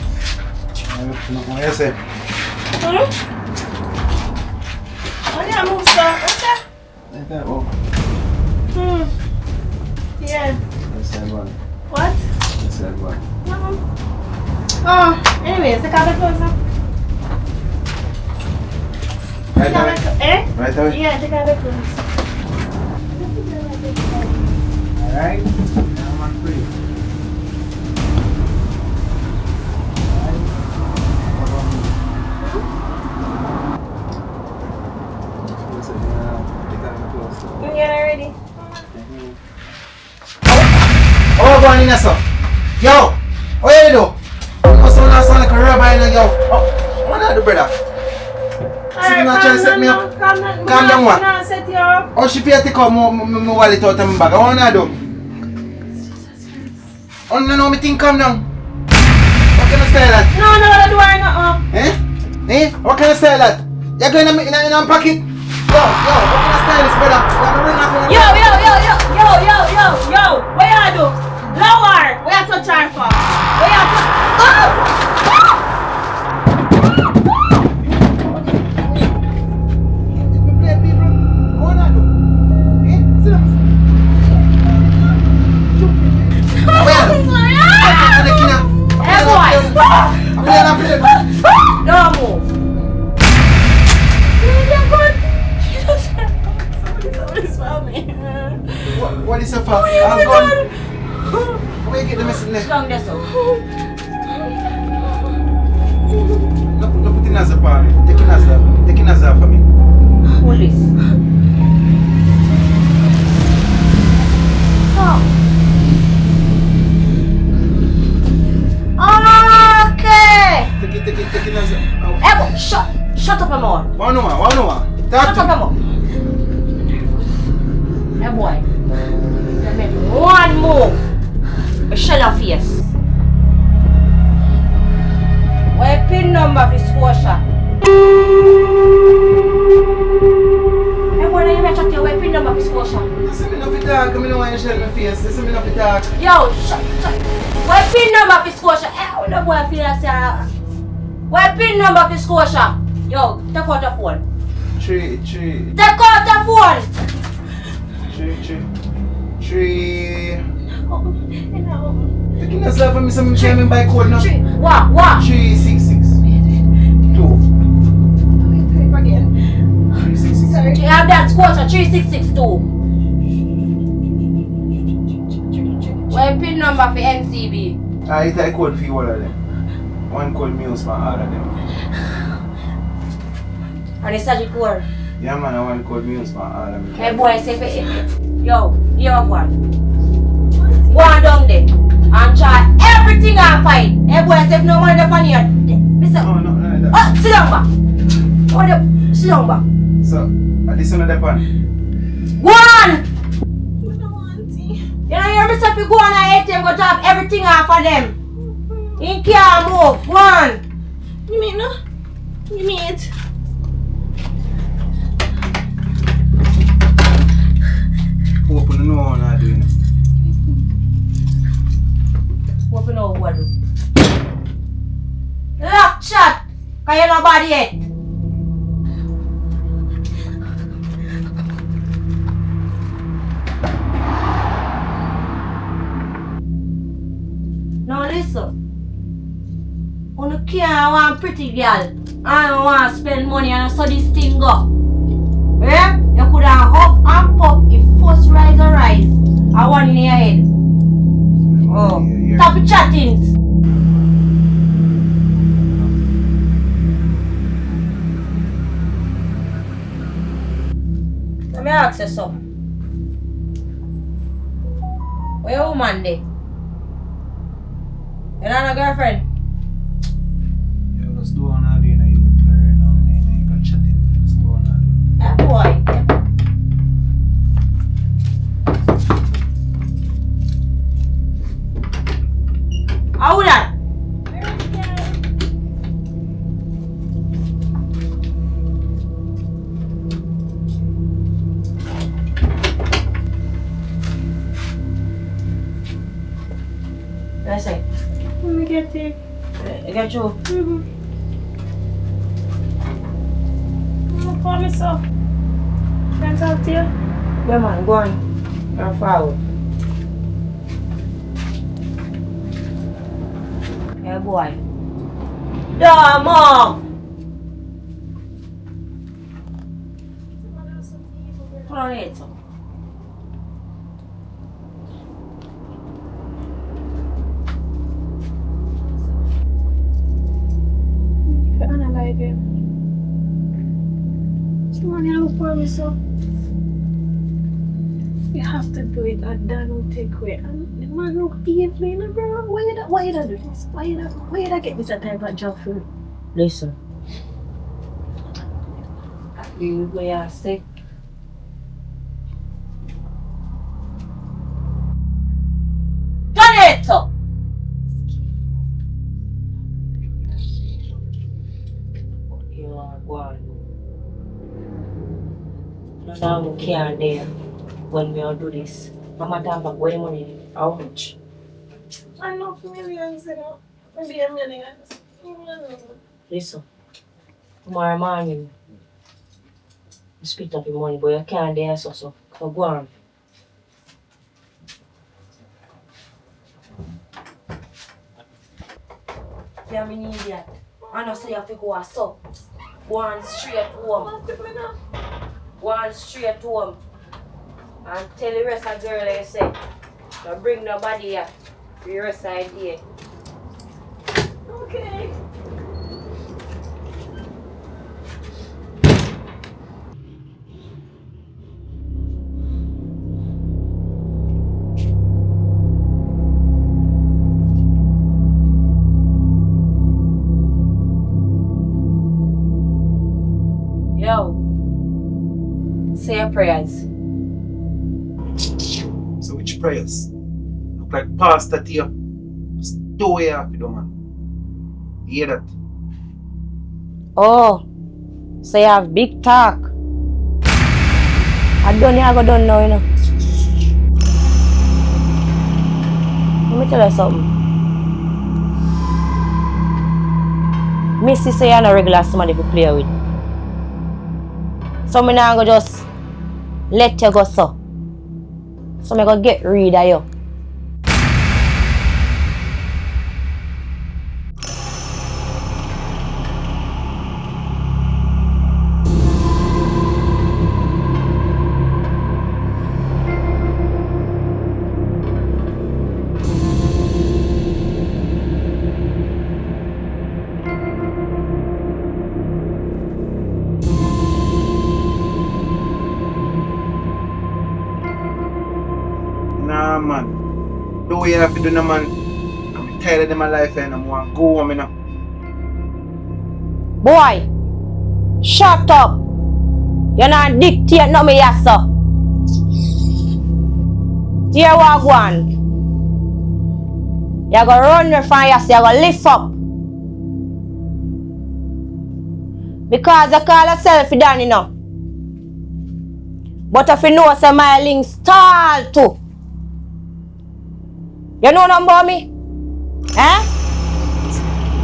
What you say? Oh, yeah, move, sir. Okay. Ain't that all? Yeah. That's that one. What? That's that one. Oh, anyways, take out the clothes now. Right away? Eh? Right away? Yeah, take out the clothes. Alright? Now I'm free. Yeah, ready. Oh, go on in there, sir. Yo! What you do? You sound like a robber, you know, yo. Oh, what are you do, brother? See, you not trying to set me up? Calm down, what? Oh, she pay to come my wallet out of my bag. What you do? Oh, no, no, me think calm down. What kind of style that? No, I do not. Eh? Eh? What kind of style that? You're going in a pocket? Yo, what kind of style is, brother? Yo, what you do? Lower! What you touch her for? What you touch? Oh! Don't move. What is it for? I'm gone. Where you get the message there? Long there, so. No put in as a palm. Take it as a for me. Hold this. Okay. Take it as a. Ebo, shut up, amor. One more. Shut up, amor. Hey, boy. You make one move. I shut your face. What pin number for Scotia? Hey, boy, you better check your pin number for Scotia. Listen, me no fit talk, me no want you shell my face. Listen, me no fit talk. Yo, shut. What pin number for Scotia? Hey, no boy feel like say. What pin number for Scotia? Yo, take out the phone. 3. Take out the phone. 3. Taking yourself and me some claiming by code now. What? 366. 2. Again. 366. Sorry. You have that Scotia 3662. What pin number for NCB? I take code for all of them. One code me use for all of them. And it's such a core. Yeah man, I one code me use for all of them. Hey boy, say yo, you have one. Go on down there and try everything I find. Hey boy, say if no money upon here. Mr. Oh, no, no, that. Oh, sit down back. Oh, sit down back. So, this one the pan. Go on! You know, hear me say if you go on a ATM, go drop everything off of them. You can't move. Go on. You mean no? You mean it? Open the door and I do it. Open up what do? Lock shut! Cause you're nobody yet. Now listen. You can't want pretty girl. I don't want to spend money and so this thing go. Eh? You could have huff and puff if first rise or rise. I want in your head. Oh, stop the chattings. Let me ask you something. Where your woman there? You not a girlfriend? Yeah, let's do on all day now. You got chatting. Let's do on all day. Hey boy. How that? Let's see. Let me get it. I got you. Call me so. Can I talk to you? Yeah man, go on. Go forward. Yeah boy. Yeah mom! Put on it so. I don't like him. Someone else for me so. You have to do it and that will take away. And the man look evil, bro. Why you do this? Why you get this type of job for? Listen. You go here sick. Turn it up! You are one. Now we can't there when we all do this. Mama talk about way money. How much? I know millions, you know. Maybe a million. Listen. Tomorrow morning, you split up your money, but you can't dare so go on. Yeah, me need that. I know say you have to go so. Go on straight home. Go on straight home. And tell the rest of the girl you say. Don't bring nobody here. For the rest of the day. Okay. Yo. Say your prayers. So which prayers? Look like pastor to you. Just do it off, you know, man. You hear that? Oh, so you have big talk. I don't know, you know. Let me tell you something. Missy say you're not regular somebody to play with. So me now go just let you go so. So me go get rid of you. Nah, man. Do what you have to do, no, man. I'm tired of my life and I want to go home, you know. Boy, shut up. You're not dictate no me yes sir. Here what one. You're gonna run me from yes, you're gonna lift up. Because you call yourself done, you know. But if you know say my links stall too. You know nothing about me? Eh?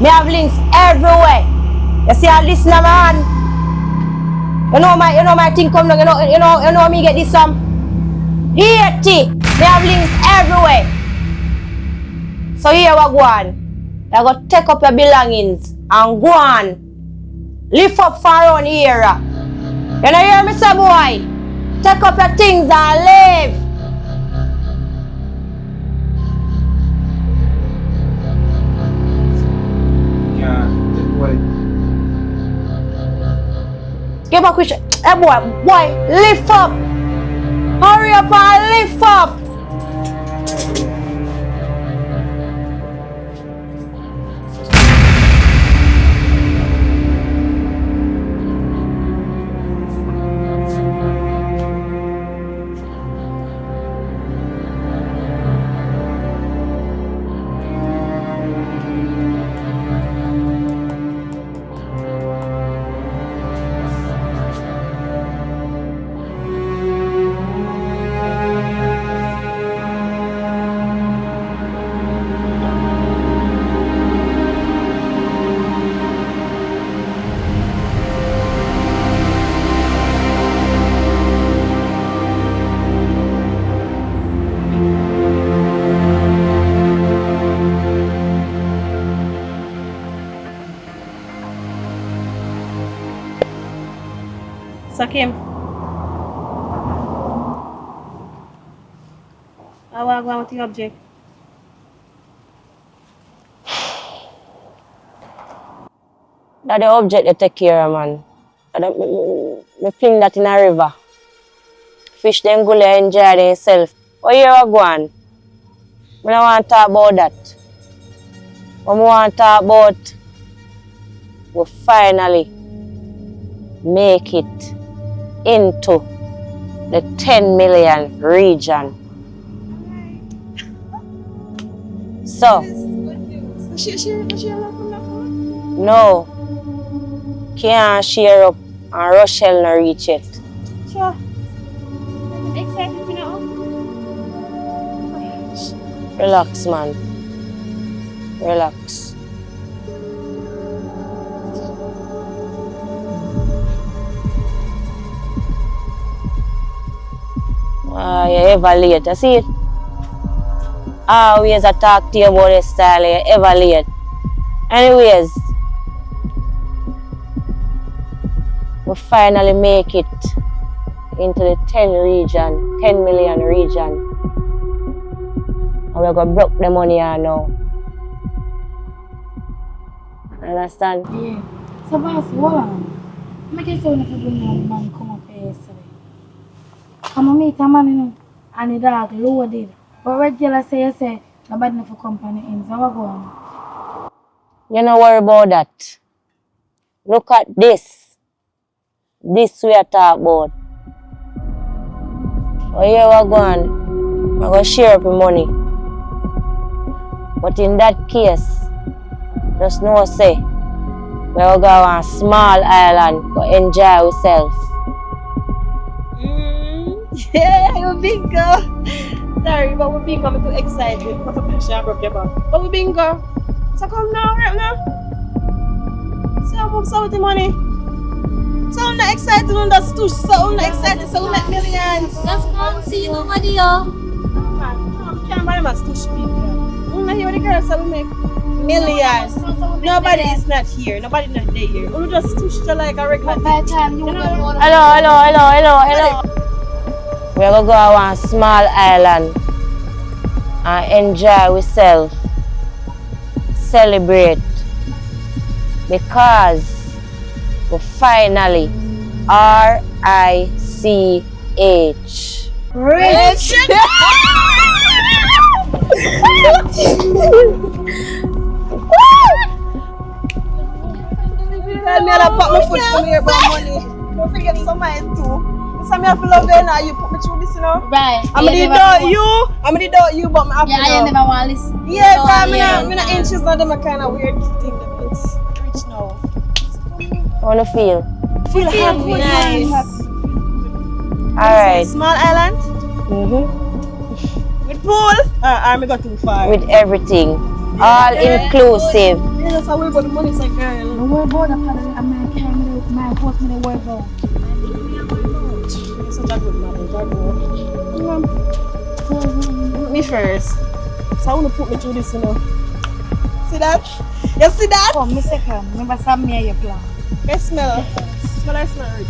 Me have links everywhere. You see all this now, man. You know my thing come down, you know me get this 80. Me have links everywhere. So here we go on. You go take up your belongings and go on. Lift up for around here. You know hear me say, boy? Take up your things and leave. Give a question. Hey boy, lift up. Hurry up and lift up. Sakim. How are you going with the object? That the object you take care of, man. Me fling that in a river. Fish them go there enjoy themselves. Oh, you are going? I don't want to talk about that. What I want to talk about, we finally make it into the 10 million region. So, no, can't share up and Rochelle not reach it. Sure. I'm excited for now. Relax, man. Relax. You ever late, you see it? Always I talk to you about this style, you ever late. Anyways, we finally make it into the 10 million region. And we're going to broke the money here now. Understand? Yeah. So boss, hold on. I guess I want to bring one man come up here yesterday. Come and meet a man, you know, and the dog loaded. But regular say nobody no for company in. So what go on? You don't worry about that. Look at this. This we are talking about. Oh yeah, we're going to share up the money. But in that case, just know say, We'll go on a small island, go enjoy ourselves. Yeah, you bingo. Sorry, but we bingo. I'm too excited. But I'm broke your back. But we bingo. So come now, right now. See how much with the money. So I'm not excited on that stuff. So I'm not excited. So we make millions. Just come see nobody, yo. Man, I can't buy my stuff people. I'm not here with the girls, so we make millions. Nobody is not here. Nobody not there here. We just touch like a regular. By the time you know. Hello. We're gonna go on a small island and enjoy ourselves, celebrate, because we finally RICH. Rich. Tell me I'll put my foot from here about money. Don't forget some mine too. So me have to love you now. You put me through this, you know. Right. I'm gonna do you, but I'm happy Yeah, I now. never want to listen. Yeah, cause I'm not inches on them a kind of weird thing that it's rich now. I wanna feel. Feel happy, nice. Alright. Small island with pool. I'm go too far. With everything. All inclusive. Yeah, that's how we got the money, so girl. Don't worry about that. I'm not carrying my horse. Me worry about. You're such a good mother, me first. So I want to put me through this, you know. See that? You see that? Come, me second. Remember some me your plan. Yes, smell. Smell like smell rich.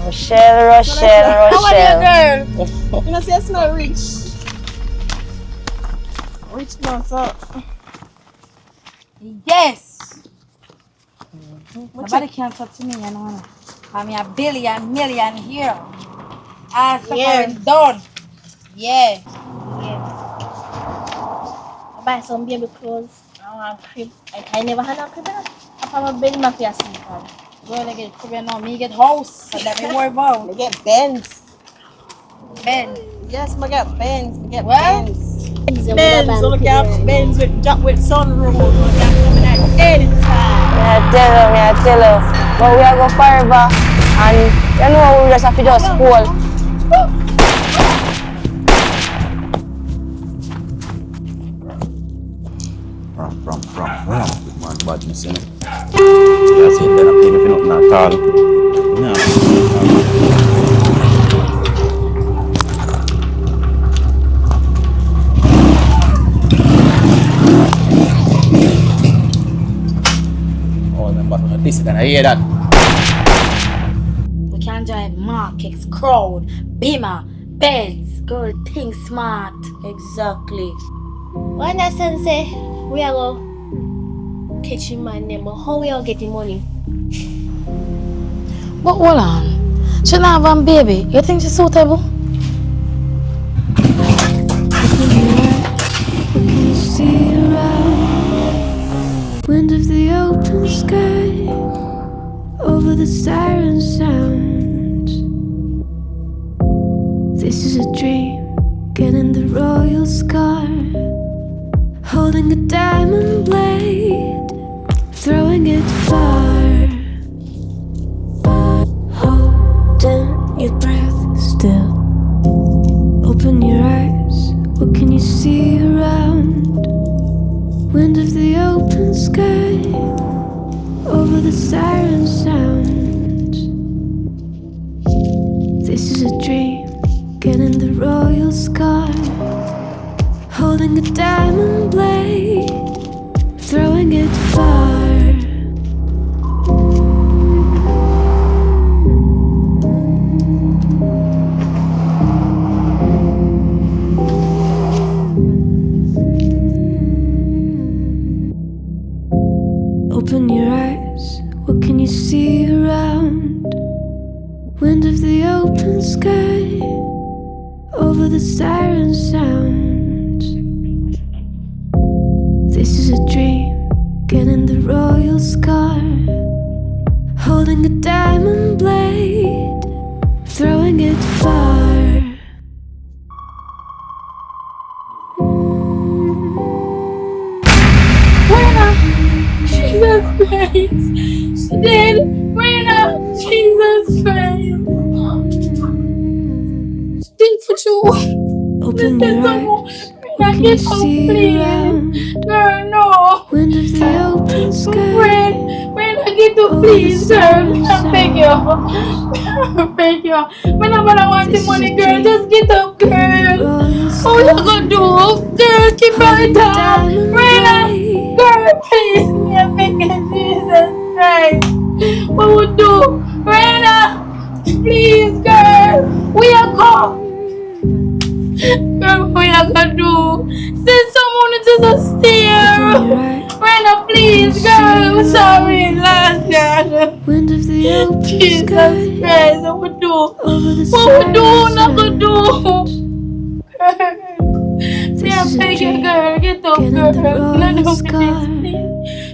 Rochelle. How are you, girl? You know, say I smell rich. Rich now, so. Yes. Nobody can talk to me, you know. I'm a billion, million here. I'm suffering done. Yeah. I buy some baby clothes. I want a crib. I never had a crib. I have a bed in my face. Girl, I get crib now. Me get house. So that me worry about. Me get Benz. Benz. Yes, me get Benz. Me get Well, Benz. Benz, look at Benz with sunroof. Look at coming at anytime. Me I tell you. But we are go forever. And you know we just have to just hold. From. Well, man, badness, you know. That's it, then I pay me for nothing at all. Yeah. Oh, remember, this, can I hear that? we can drive markets, crowd, Beamer, Benz. Girl, think smart. Exactly. When I say we are go catching my name, but how we are getting money? But hold on. She not have a baby. You think she's suitable? See around, wind of the open sky, over the siren sound. This is a dream, getting the royal scar, holding a diamond blade, throwing it far. Holding your breath still. Open your eyes, what can you see around? Wind of the open sky, over the siren sound. This is a dream, getting the royal scar, holding a diamond blade, throwing it far. Open your eyes, what can you see around? Wind of the open sky, over the siren sound. This is a dream, getting the royal scar, holding a diamond blade, throwing it far. Jesus Christ. Open Listen, your someone. eyes. Now What can you get up, see please. around? Girl, no. Wind of the open sky. Friend, I get up, Over the please, girl. siren I beg you. sound. I beg you. Whenever I want the This is a money, girl, dream just get up, in the girl. rolling What you gonna sky. do? Girl, keep Holding it the up. diamond Rena, bright. girl, please. Me, I beg you, Jesus Christ. What would do? Rena, please, girl. We are come. Girl, what you gonna do? Send someone into the stair. Rena, please, girl. I'm sorry, last girl. Wind of the open Jesus sky. Christ, what would do? Over the What would siren do? Not gonna sound. do. Me, This I is a beg you, dream. girl. Get up, Getting the girl. No, rolling don't be this, scar. please.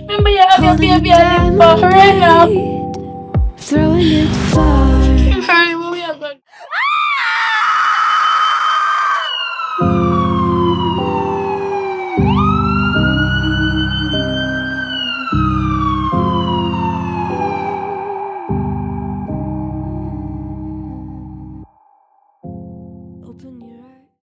Remember, you have your Holding the baby at the bar, diamond Rena. bright. Throwing it far. Girl, what we are gonna do? Open your eyes.